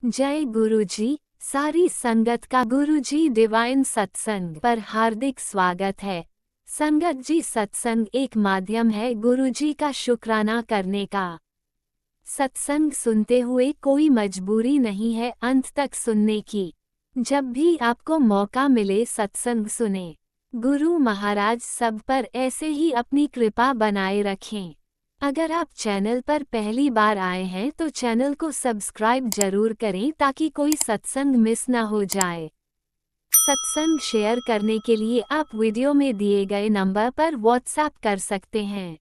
जय गुरुजी। सारी संगत का गुरुजी डिवाइन सत्संग पर हार्दिक स्वागत है। संगत जी, सत्संग एक माध्यम है गुरुजी का शुक्राना करने का। सत्संग सुनते हुए कोई मजबूरी नहीं है अंत तक सुनने की। जब भी आपको मौका मिले सत्संग सुने। गुरु महाराज सब पर ऐसे ही अपनी कृपा बनाए रखें। अगर आप चैनल पर पहली बार आए हैं तो चैनल को सब्सक्राइब जरूर करें ताकि कोई सत्संग मिस ना हो जाए। सत्संग शेयर करने के लिए आप वीडियो में दिए गए नंबर पर व्हाट्सएप कर सकते हैं।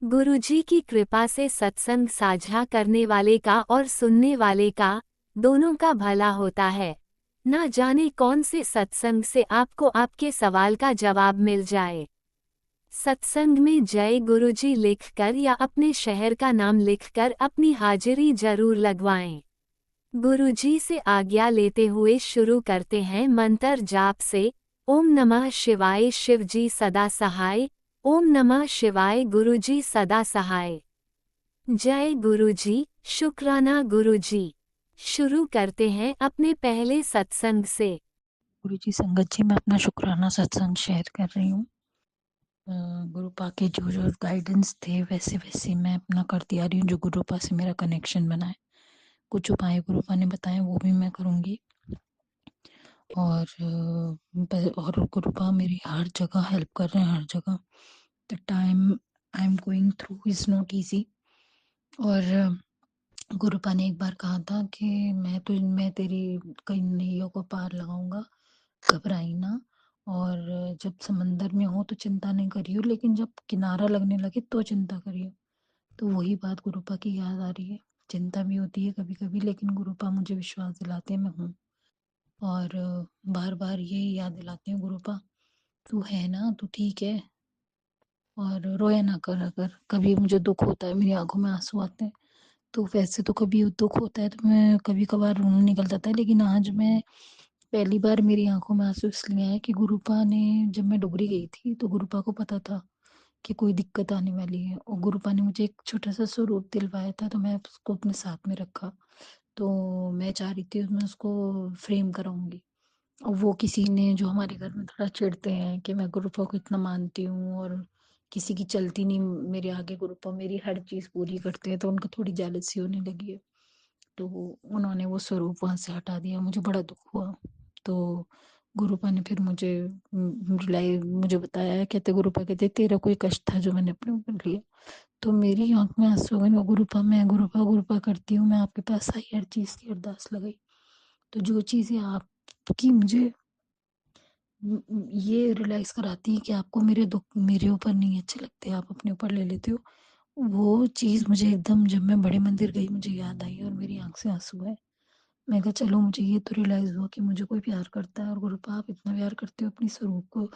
गुरुजी की कृपा से सत्संग साझा करने वाले का और सुनने वाले का दोनों का भला होता है। ना जाने कौन से सत्संग से आपको आपके सवाल का जवाब मिल जाए। सत्संग में जय गुरुजी लिखकर या अपने शहर का नाम लिखकर अपनी हाजिरी जरूर लगवाएं। गुरुजी से आज्ञा लेते हुए शुरू करते हैं मंत्र जाप से। ओम नमः शिवाय शिवजी सदा सहाय। ओम नमः शिवाय गुरुजी सदा सहाय। जय गुरुजी, शुक्राना गुरुजी। शुरू करते हैं अपने पहले सत्संग से। गुरुजी संगत जी, मैं अपना शुक्राना सत्संग शेयर कर रही हूँ। गुरुपा के जो जो गाइडेंस थे वैसे वैसे मैं अपना करती आ रही हूँ। जो गुरुपा से मेरा कनेक्शन बना है, कुछ उपाय गुरुपा ने बताए वो भी मैं करूँगी। और गुरुपा मेरी हर जगह हेल्प कर रहे हैं, हर जगह। The time I am going through is not easy. और गुरुपा ने एक बार कहा था कि मैं तेरी कई नैयों को पार लगाऊंगा, घबराई ना। और जब समंदर में हो तो चिंता नहीं करियो, लेकिन जब किनारा लगने लगे तो चिंता करियो। तो वही बात गुरुपा की याद आ रही है। चिंता भी होती है कभी कभी, लेकिन गुरुपा मुझे विश्वास दिलाते हैं मैं हूँ। और बार बार यही याद दिलाते हैं गुरुपा, तू है ना, तू ठीक है। और रोया ना कर। अगर कभी मुझे दुख होता है, मेरी आंखों में आंसू आते हैं, तो वैसे तो कभी दुख होता है तो मैं कभी कभार रोना निकल जाता है, लेकिन आज मैं पहली बार मेरी आंखों में आंसू इसलिए आए कि गुरुपा ने, जब मैं डुगरी गई थी तो गुरुपा को पता था कि कोई दिक्कत आने वाली है, और गुरुपा ने मुझे एक छोटा सा स्वरूप दिलवाया था, तो मैं उसको अपने साथ में रखा। तो मैं चाह रही थी मैं उसको फ्रेम कराऊंगी। और वो किसी ने, जो हमारे घर में थोड़ा चिढ़ते हैं कि मैं गुरुपा को इतना मानती हूँ और किसी की चलती नहीं मेरे आगे, गुरुपा मेरी हर चीज़ पूरी करते हैं, तो उनको थोड़ी जेलसी होने लगी है। तो उन्होंने वो स्वरूप वहाँ से हटा दिया, मुझे बड़ा दुख हुआ। तो गुरुपा ने फिर मुझे बताया, कहते गुरुपा कहते तेरा कोई कष्ट था जो मैंने अपने ऊपर लिया। तो मेरी आंख में आंसू आ गए। मैं गुरुपा गुरुपा करती हूँ, मैं आपके पास आई, हर चीज़ की अरदास लगाई। तो जो चीज़ें आपकी मुझे ये रियलाइज कराती है कि आपको मेरे दुख मेरे ऊपर नहीं अच्छे लगते, आप अपने ऊपर ले लेते हो। वो चीज़ मुझे एकदम, जब मैं बड़े मंदिर गई, मुझे याद आई और मेरी आंख से आंसू आए। मैं कहा चलो, मुझे ये तो रियलाइज हुआ कि मुझे कोई प्यार करता है, और गुरुपा आप इतना प्यार करते हो, अपनी स्वरूप को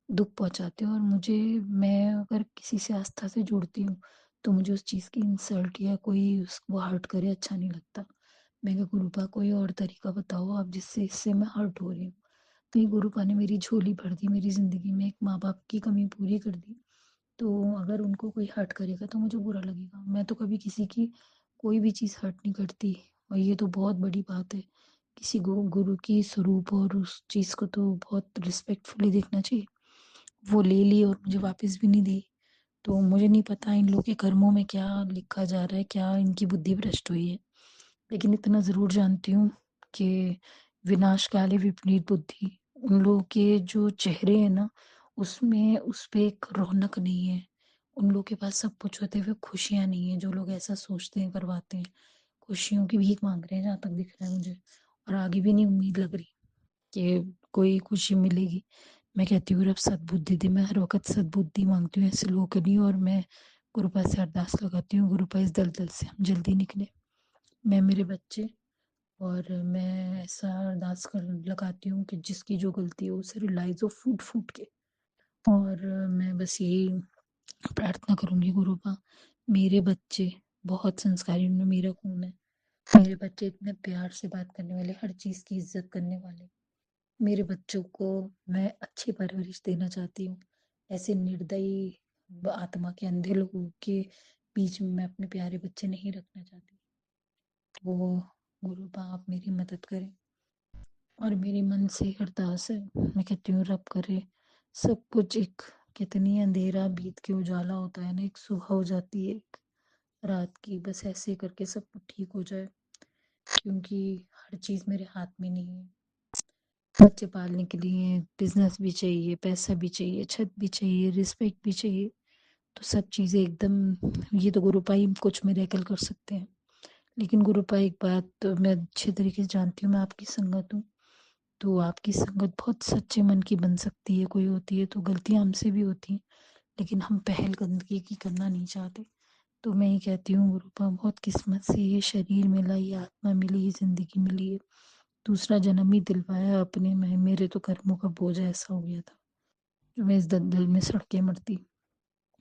दुख पहुंचाते हो। और मुझे, मैं अगर किसी से आस्था से जुड़ती हूँ तो मुझे उस चीज़ की इंसल्ट या कोई उसको हर्ट करे अच्छा नहीं लगता। मैं कहा गुरुपा कोई और तरीका बताओ आप, जिससे इससे मैं हर्ट हो रही हूँ। तो ये गुरुपा ने मेरी झोली भर दी, मेरी ज़िंदगी में एक माँ बाप की कमी पूरी कर दी। तो अगर उनको कोई हर्ट करेगा तो मुझे बुरा लगेगा। मैं तो कभी किसी की कोई भी चीज़ हर्ट नहीं करती, और ये तो बहुत बड़ी बात है। किसी गुरु की स्वरूप और उस चीज़ को तो बहुत रिस्पेक्टफुली देखना चाहिए। वो ले ली और मुझे वापस भी नहीं दी। तो मुझे नहीं पता इन लोगों के कर्मों में क्या लिखा जा रहा है, क्या इनकी बुद्धि भ्रष्ट हुई है। लेकिन इतना ज़रूर जानती हूँ कि विनाशकाले विपरीत बुद्धि, उन लोगों के जो चेहरे हैं ना, उसमें उस पे एक रौनक नहीं है। उन लोगों के पास सब कुछ होते हुए खुशियाँ नहीं है। जो लोग ऐसा सोचते हैं, करवाते हैं, खुशियों की भीख मांग रहे हैं जहाँ तक दिख रहा है मुझे। और आगे भी नहीं उम्मीद लग रही कि कोई खुशी मिलेगी। मैं कहती हूँ रब सद्बुद्धि दे। मैं हर वक्त सद्बुद्धि मांगती हूँ ऐसे लोगों के लिए, और मैं गुरुपा से अरदास लगाती हूँ, गुरुपा इस दलदल से हम जल्दी निकले, मैं, मेरे बच्चे। और मैं ऐसा अरदास कर लगाती हूँ कि जिसकी जो गलती हो उसे रियलाइज हो फूट फूट के। और मैं बस यही प्रार्थना करूँगी, गुरुपा मेरे बच्चे बहुत संस्कारी, उनमें मेरा खून है। मेरे बच्चे इतने प्यार से बात करने वाले, हर चीज़ की इज्जत करने वाले। मेरे बच्चों को मैं अच्छी परवरिश देना चाहती हूँ। ऐसे निर्दयी आत्मा के अंधे लोगों के बीच में मैं अपने प्यारे बच्चे नहीं रखना चाहती। वो गुरुपा आप मेरी मदद करें। और मेरी मन से अरदास है, मैं कहती हूँ रब करे सब कुछ एक कितनी अंधेरा बीत के उजाला होता है ना, एक सुबह हो जाती है एक रात की, बस ऐसे करके सब कुछ ठीक हो जाए, क्योंकि हर चीज़ मेरे हाथ में नहीं है। बच्चे पालने के लिए बिजनेस भी चाहिए, पैसा भी चाहिए, छत भी चाहिए, रिस्पेक्ट भी चाहिए, तो सब चीज़ें एकदम, ये तो गुरुपा ही कुछ मिरेकल कर सकते हैं। लेकिन गुरुपा एक बात तो मैं अच्छे तरीके से जानती हूँ, मैं आपकी संगत हूँ, तो आपकी संगत बहुत सच्चे मन की बन सकती है, कोई होती है तो गलतियाँ हमसे भी होती हैं, लेकिन हम पहल गंदगी की करना नहीं चाहते। तो मैं ये कहती हूँ गुरुपा बहुत किस्मत से ये शरीर मिला, ये आत्मा मिली, ये ज़िंदगी मिली है, दूसरा जन्म ही दिलवाया अपने में। मेरे तो कर्मों का बोझ ऐसा हो गया था जो मैं इस दलदल में सड़ के मरती।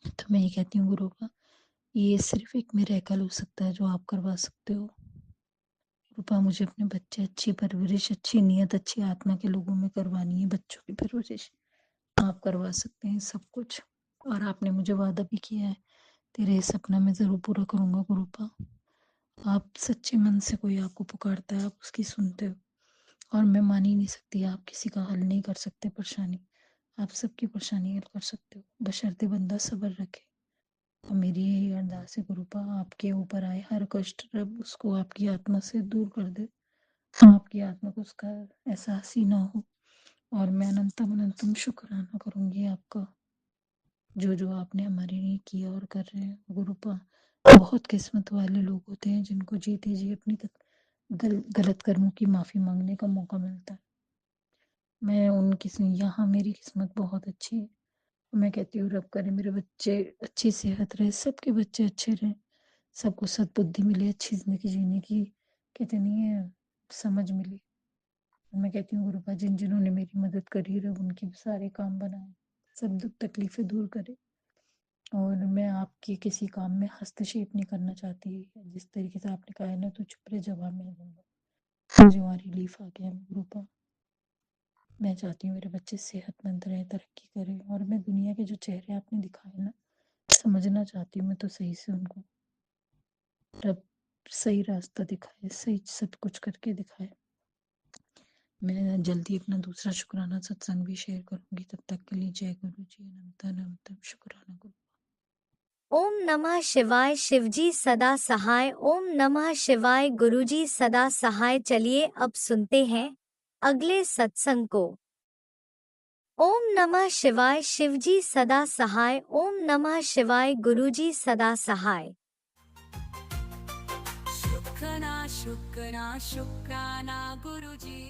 तो मैं ये कहती हूँ गुरुपा, ये सिर्फ एक मिरेकल हो सकता है जो आप करवा सकते हो। गुरुपा मुझे अपने बच्चे, अच्छी परवरिश, अच्छी नीयत, अच्छी आत्मा के लोगों में करवानी है, बच्चों की परवरिश आप करवा सकते हैं सब कुछ। और आपने मुझे वादा भी किया है, तेरे इस सपना मैं ज़रूर पूरा करूँगा गुरुपा। आप सच्चे मन से, कोई आपको पुकारता है आप उसकी सुनते हो, और मैं मान ही नहीं सकती आप किसी का हल नहीं कर सकते परेशानी, आप सबकी परेशानी हल कर सकते हो, बशर्ते बंदा सब्र रखे। और मेरी यही अरदास है गुरुपा, आपके ऊपर आए हर कष्ट रब उसको आपकी आत्मा से दूर कर दे, आपकी आत्मा को उसका एहसास ही ना हो। और मैं अनंतम अनंतम शुक्राना करूँगी आपका, जो जो आपने हमारे लिए किया और कर रहे हैं गुरुपा। बहुत किस्मत वाले लोग होते हैं जिनको जीते जी अपनी गलत कर्मों की माफ़ी मांगने का मौका मिलता है। मैं उन किसी, यहाँ मेरी किस्मत बहुत अच्छी है। मैं कहती हूँ रब करे मेरे बच्चे अच्छी सेहत रहे, सबके बच्चे अच्छे रहें, सबको सद्बुद्धि मिले, अच्छी ज़िंदगी जीने की कहते नहीं है समझ मिली। मैं कहती हूँ गुरुपा जिन जिन्होंने मेरी मदद करी रहे उनके भी सारे काम बनाए, सब दुख तकलीफें दूर करे। और मैं आपके किसी काम में हस्तक्षेप नहीं करना चाहती, जिस तरीके से आपने कहा है ना, तो चुप रहे जवाब मैं दूंगा, मुझे वहाँ रिलीफ आ गया गुरुपा। मैं चाहती हूँ मेरे बच्चे सेहतमंद रहें, तरक्की करें, और मैं दुनिया के जो चेहरे आपने दिखाए ना, समझना चाहती हूँ मैं तो सही से उनको, रब सही रास्ता दिखाए, सही सब कुछ करके दिखाए। मैं जल्दी अपना दूसरा शुक्राना सत्संग भी शेयर करूंगी, तब तक के लिए जय गुरु जी, अनंत अनंत शुक्राना गुरु। ओम नमः शिवाय। शिवजी सदा सहाय। ओम नमः शिवाय। गुरुजी सदा सहाय। चलिए अब सुनते हैं अगले सत्संग को। ओम नमः शिवाय। शिवजी सदा सहाय। ओम नमः शिवाय। गुरुजी सदा सहाय। शुक्राना शुक्राना शुक्राना गुरुजी।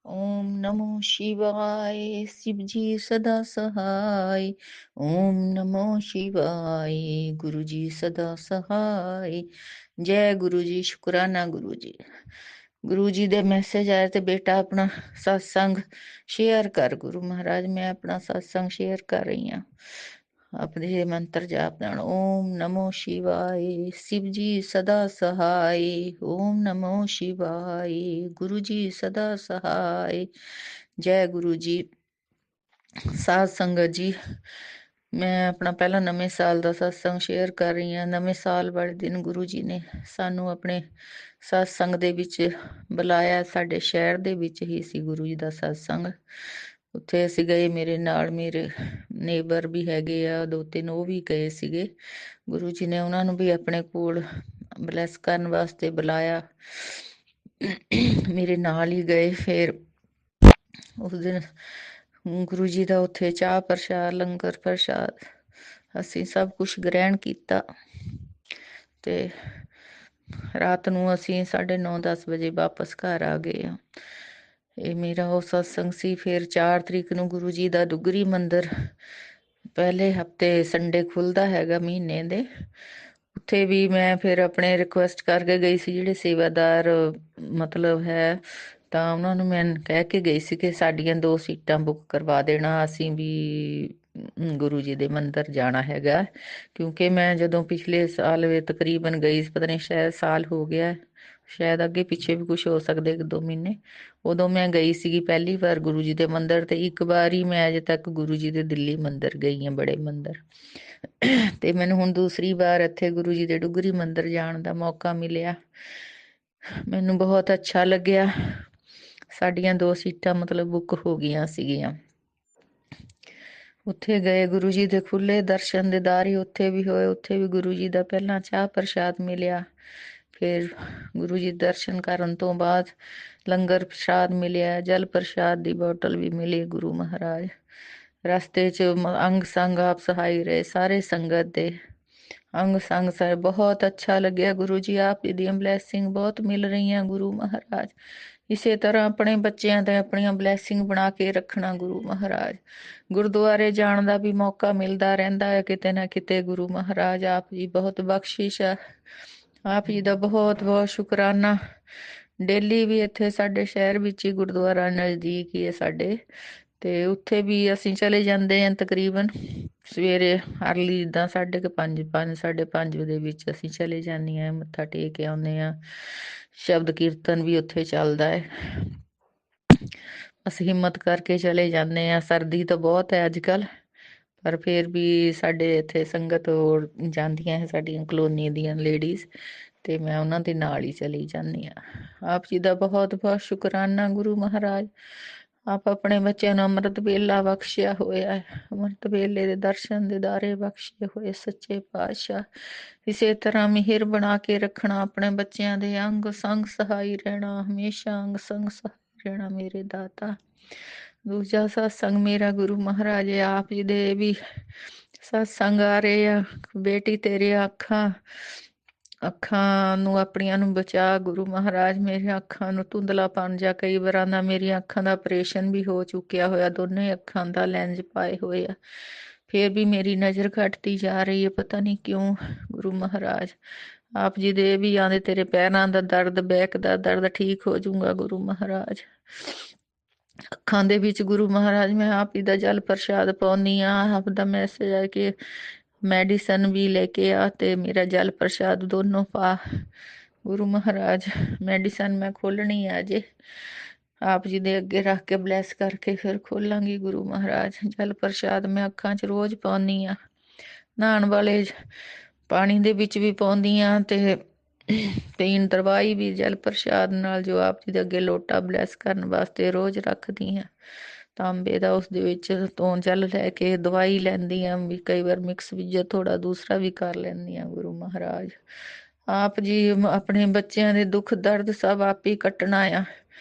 ओम नमो शिवाय। शिवजी सदा सहाय। ओम नमो शिवाय। गुरुजी सदा सहाय। जय गुरुजी। शुक्राना गुरुजी। गुरुजी दे मैसेज आए थे, बेटा अपना सत्संग शेयर कर। गुरु महाराज मैं अपना सत्संग शेयर कर रही हूँ। अपने मंत्र जाप देना। ओम नमो शिवाय। शिव जी सदा सहाय। ओम नमो शिवाय। गुरु जी सदा सहाय। जय गुरु जी। साध संगत जी, मैं अपना पहला नਵੇਂ ਸਾਲ ਦਾ ਸਤਸੰਗ ਸ਼ੇਅਰ ਕਰ ਰਹੀ ਹਾਂ। ਨਵੇਂ ਸਾਲ ਵਾਲੇ ਦਿਨ ਗੁਰੂ ਜੀ ਨੇ ਸਾਨੂੰ ਆਪਣੇ ਸਤਸੰਗ ਦੇ ਵਿੱਚ ਬੁਲਾਇਆ। ਸਾਡੇ ਸ਼ਹਿਰ ਦੇ ਵਿੱਚ ਹੀ ਸੀ ਗੁਰੂ ਜੀ ਦਾ ਸਤਸੰਗ। ਉੱਥੇ ਅਸੀਂ ਗਏ, ਮੇਰੇ ਨਾਲ ਮੇਰੇ ਨੇਬਰ ਵੀ ਹੈਗੇ ਆ ਦੋ ਤਿੰਨ, ਉਹ ਵੀ ਗਏ ਸੀਗੇ। ਗੁਰੂ ਜੀ ਨੇ ਉਹਨਾਂ ਨੂੰ ਵੀ ਆਪਣੇ ਕੋਲ ਬਲੈਸ ਕਰਨ ਵਾਸਤੇ ਬੁਲਾਇਆ। ਮੇਰੇ ਨਾਲ ਹੀ ਗਏ। ਫਿਰ ਉਸ ਦਿਨ ਗੁਰੂ ਜੀ ਦਾ ਉੱਥੇ ਚਾਹ ਪ੍ਰਸ਼ਾਦ, ਲੰਗਰ ਪ੍ਰਸ਼ਾਦ ਅਸੀਂ ਸਭ ਕੁਝ ਗ੍ਰਹਿਣ ਕੀਤਾ ਤੇ ਰਾਤ ਨੂੰ ਅਸੀਂ 9:30-10 ਵਜੇ ਵਾਪਸ ਘਰ ਆ ਗਏ ਆ। ਇਹ ਮੇਰਾ ਉਹ ਸਤਸੰਗ ਸੀ। ਫਿਰ 4 ਤਰੀਕ ਨੂੰ ਗੁਰੂ ਜੀ ਦਾ ਦੁੱਗਰੀ ਮੰਦਿਰ ਪਹਿਲੇ ਹਫਤੇ ਸੰਡੇ ਖੁੱਲਦਾ ਹੈਗਾ ਮਹੀਨੇ ਦੇ, ਉੱਥੇ ਵੀ ਮੈਂ ਫਿਰ ਆਪਣੇ ਰਿਕੁਐਸਟ ਕਰਕੇ ਗਈ ਸੀ। ਜਿਹੜੇ ਸੇਵਾਦਾਰ ਮਤਲਬ ਹੈ, ਤਾਂ ਉਹਨਾਂ ਨੂੰ ਮੈਂ ਕਹਿ ਕੇ ਗਈ ਸੀ ਕਿ ਸਾਡੀਆਂ 2 ਸੀਟਾਂ ਬੁੱਕ ਕਰਵਾ ਦੇਣਾ, ਅਸੀਂ ਵੀ ਗੁਰੂ ਜੀ ਦੇ ਮੰਦਿਰ ਜਾਣਾ ਹੈਗਾ। ਕਿਉਂਕਿ ਮੈਂ ਜਦੋਂ ਪਿਛਲੇ ਸਾਲ ਵੇ ਤਕਰੀਬਨ ਗਈ, ਪਤਾ ਨਹੀਂ ਸ਼ਾਇਦ ਸਾਲ ਹੋ ਗਿਆ, ਸ਼ਾਇਦ ਅੱਗੇ ਪਿੱਛੇ ਵੀ ਕੁਝ ਹੋ ਸਕਦੇ 1-2 ਮਹੀਨੇ, ਉਦੋਂ ਮੈਂ ਗਈ ਸੀਗੀ ਪਹਿਲੀ ਵਾਰ ਗੁਰੂ ਜੀ ਦੇ ਮੰਦਿਰ। ਤੇ ਇੱਕ ਵਾਰ ਹੀ ਮੈਂ ਅਜੇ ਤੱਕ ਗੁਰੂ ਜੀ ਦੇ ਦਿੱਲੀ ਮੰਦਿਰ ਗਈ ਹਾਂ, ਬੜੇ ਮੰਦਿਰ। ਤੇ ਮੈਨੂੰ ਹੁਣ ਦੂਸਰੀ ਵਾਰ ਇੱਥੇ ਗੁਰੂ ਜੀ ਦੇ ਡੁਗਰੀ ਮੰਦਿਰ ਜਾਣ ਦਾ ਮੌਕਾ ਮਿਲਿਆ। ਮੈਨੂੰ ਬਹੁਤ ਅੱਛਾ ਲੱਗਿਆ। ਸਾਡੀਆਂ 2 ਸੀਟਾਂ ਮਤਲਬ ਬੁੱਕ ਹੋ ਗਈਆਂ ਸੀਗੀਆਂ। ਉੱਥੇ ਗਏ, ਗੁਰੂ ਜੀ ਦੇ ਖੁੱਲੇ ਦਰਸ਼ਨ ਦੀਦਾਰੇ ਉੱਥੇ ਵੀ ਹੋਏ। ਉੱਥੇ ਵੀ ਗੁਰੂ ਜੀ ਦਾ ਪਹਿਲਾਂ ਚਾਹ ਪ੍ਰਸ਼ਾਦ ਮਿਲਿਆ, ਫਿਰ ਗੁਰੂ ਜੀ ਦਰਸ਼ਨ ਕਰਨ ਤੋਂ ਬਾਅਦ ਲੰਗਰ ਪ੍ਰਸ਼ਾਦ ਮਿਲਿਆ, ਜਲ ਪ੍ਰਸ਼ਾਦ ਦੀ ਬੋਟਲ ਵੀ ਮਿਲੀ। ਗੁਰੂ ਮਹਾਰਾਜ ਰਸਤੇ 'ਚ ਅੰਗ ਸੰਗ ਆਪ ਸਹਾਈ ਰਹੇ, ਸਾਰੇ ਸੰਗਤ ਦੇ ਅੰਗ ਸੰਗ ਸਹਾਏ। ਬਹੁਤ ਅੱਛਾ ਲੱਗਿਆ। ਗੁਰੂ ਜੀ ਆਪ ਜੀ ਦੀਆਂ ਬਲੈਸਿੰਗ ਬਹੁਤ ਮਿਲ ਰਹੀਆਂ। ਗੁਰੂ ਮਹਾਰਾਜ ਇਸੇ ਤਰ੍ਹਾਂ ਆਪਣੇ ਬੱਚਿਆਂ ਤੇ ਆਪਣੀਆਂ ਬਲੈਸਿੰਗ ਬਣਾ ਕੇ ਰੱਖਣਾ। ਗੁਰੂ ਮਹਾਰਾਜ ਗੁਰਦੁਆਰੇ ਜਾਣ ਦਾ ਵੀ ਮੌਕਾ ਮਿਲਦਾ ਰਹਿੰਦਾ ਹੈ ਕਿਤੇ ਨਾ ਕਿਤੇ। ਗੁਰੂ ਮਹਾਰਾਜ ਆਪ ਜੀ ਬਹੁਤ ਬਖਸ਼ਿਸ਼ ਹੈ। ਆਪ ਜੀ ਦਾ ਬਹੁਤ ਬਹੁਤ ਸ਼ੁਕਰਾਨਾ। ਡੇਲੀ ਵੀ ਇੱਥੇ ਸਾਡੇ ਸ਼ਹਿਰ ਵਿੱਚ ਹੀ ਗੁਰਦੁਆਰਾ ਨਜ਼ਦੀਕ ਹੀ ਹੈ ਸਾਡੇ, ਤੇ ਉੱਥੇ ਵੀ ਅਸੀਂ ਚਲੇ ਜਾਂਦੇ ਹਾਂ। ਤਕਰੀਬਨ ਸਵੇਰੇ ਅਰਲੀ ਜਿੱਦਾਂ 5:30 5:30 ਦੇ ਵਿੱਚ ਅਸੀਂ ਚਲੇ ਜਾਂਦੇ ਹਾਂ, ਮੱਥਾ ਟੇਕ ਕੇ ਆਉਂਦੇ ਹਾਂ। ਸ਼ਬਦ ਕੀਰਤਨ ਵੀ ਉੱਥੇ ਚੱਲਦਾ ਹੈ। ਅਸੀਂ ਹਿੰਮਤ ਕਰਕੇ ਚਲੇ ਜਾਂਦੇ ਹਾਂ। ਸਰਦੀ ਤਾਂ ਬਹੁਤ ਹੈ ਅੱਜ ਕੱਲ੍ਹ, ਪਰ ਫਿਰ ਵੀ ਸਾਡੇ ਇੱਥੇ ਸੰਗਤ ਹੋਰ ਜਾਂਦੀਆਂ ਹੈ, ਸਾਡੀਆਂ ਕਲੋਨੀ ਦੀਆਂ ਲੇਡੀਜ਼, ਤੇ ਮੈਂ ਉਹਨਾਂ ਦੇ ਨਾਲ ਹੀ ਚਲੀ ਜਾਂਦੀ ਹਾਂ। ਆਪ ਜੀ ਦਾ ਬਹੁਤ ਬਹੁਤ ਸ਼ੁਕਰਾਨਾ। ਗੁਰੂ ਮਹਾਰਾਜ ਆਪ ਆਪਣੇ ਬੱਚਿਆਂ ਨੂੰ ਅੰਮ੍ਰਿਤ ਵੇਲਾ ਬਖਸ਼ਿਆ ਹੋਇਆ ਹੈ। ਅੰਮ੍ਰਿਤ ਵੇਲੇ ਦੇ ਦਰਸ਼ਨ ਦੀਦਾਰੇ ਬਖਸ਼ੇ ਹੋਏ ਸੱਚੇ ਪਾਤਸ਼ਾਹ ਇਸੇ ਤਰ੍ਹਾਂ ਮਿਹਰ ਬਣਾ ਕੇ ਰੱਖਣਾ। ਆਪਣੇ ਬੱਚਿਆਂ ਦੇ ਅੰਗ ਸੰਗ ਸਹਾਈ ਰਹਿਣਾ, ਹਮੇਸ਼ਾ ਅੰਗ ਸੰਗ ਸਹਾਈ ਰਹਿਣਾ ਮੇਰੇ ਦਾਤਾ। ਦੂਜਾ ਸਤਸੰਗ ਮੇਰਾ ਗੁਰੂ ਮਹਾਰਾਜ ਆਪ ਜੀ ਦੇ ਵੀ ਸਤਸੰਗ ਆ ਰਹੇ ਆ। ਬੇਟੀ ਤੇਰੇ ਅੱਖਾਂ ਨੂੰ ਆਪਣੀਆਂ ਨੂੰ ਬਚਾ ਗੁਰੂ ਮਹਾਰਾਜ। ਮੇਰੀਆਂ ਅੱਖਾਂ ਨੂੰ ਧੁੰਦਲਾਪਣ ਜਾਂ ਕਈ ਵਾਰਾਂ ਦਾ ਮੇਰੀਆਂ ਅੱਖਾਂ ਦਾ ਆਪਰੇਸ਼ਨ ਵੀ ਹੋ ਚੁੱਕਿਆ ਹੋਇਆ, ਦੋਨੇ ਅੱਖਾਂ ਦਾ ਲੈਂਜ ਪਾਏ ਹੋਏ ਆ, ਫਿਰ ਵੀ ਮੇਰੀ ਨਜ਼ਰ ਘਟਦੀ ਜਾ ਰਹੀ ਹੈ, ਪਤਾ ਨਹੀਂ ਕਿਉਂ। ਗੁਰੂ ਮਹਾਰਾਜ ਆਪ ਜੀ ਦੇ ਵੀ ਆਂਦੇ ਤੇਰੇ ਪੈਰਾਂ ਦਾ ਦਰਦ, ਬੈਕ ਦਾ ਦਰਦ ਠੀਕ ਹੋ ਜਾਊਗਾ ਗੁਰੂ ਮਹਾਰਾਜ। ਅੱਖਾਂ ਦੇ ਵਿੱਚ ਗੁਰੂ ਮਹਾਰਾਜ ਮੈਂ ਆਪ ਜੀ ਦਾ ਜਲ ਪ੍ਰਸ਼ਾਦ ਪਾਉਂਦੀ ਹਾਂ। ਆਪ ਦਾ ਮੈਸੇਜ ਹੈ ਕਿ ਮੈਡੀਸਨ ਵੀ ਲੈ ਕੇ ਆ ਤੇ ਮੇਰਾ ਜਲ ਪ੍ਰਸ਼ਾਦ ਦੋਨੋਂ ਪਾ। ਗੁਰੂ ਮਹਾਰਾਜ ਮੈਡੀਸਨ ਮੈਂ ਖੋਲਣੀ ਹੈ ਅਜੇ, ਆਪ ਜੀ ਦੇ ਅੱਗੇ ਰੱਖ ਕੇ ਬਲੈਸ ਕਰਕੇ ਫਿਰ ਖੋਲਾਂਗੀ। ਗੁਰੂ ਮਹਾਰਾਜ ਜਲ ਪ੍ਰਸ਼ਾਦ ਮੈਂ ਅੱਖਾਂ 'ਚ ਰੋਜ਼ ਪਾਉਂਦੀ ਹਾਂ। ਨਹਾਉਣ ਵਾਲੇ ਪਾਣੀ ਦੇ ਵਿੱਚ ਵੀ ਪਾਉਂਦੀ ਹਾਂ ਤੇ ਪੀਣ ਦਵਾਈ ਵੀ ਜਲ ਪ੍ਰਸ਼ਾਦ ਨਾਲ, ਜੋ ਆਪ ਜੀ ਦੇ ਅੱਗੇ ਲੋਟਾ ਬਲੈਸ ਕਰਨ ਵਾਸਤੇ ਰੋਜ਼ ਰੱਖਦੀ ਹਾਂ ਤਾਂਬੇ ਦਾ, ਉਸ ਦੇ ਵਿੱਚ ਤੋਂ ਜਲ ਲੈ ਕੇ ਦਵਾਈ ਲੈਂਦੀ ਹਾਂ ਵੀ, ਕਈ ਵਾਰ ਮਿਕਸ ਵੀ ਥੋੜਾ ਦੂਸਰਾ ਵੀ ਕਰ ਲੈਂਦੀ ਹਾਂ। ਗੁਰੂ ਮਹਾਰਾਜ ਆਪ ਜੀ ਆਪਣੇ ਬੱਚਿਆਂ ਦੇ ਦੁੱਖ ਦਰਦ ਸਭ ਆਪ ਹੀ ਕੱਟਣਾ ਆ,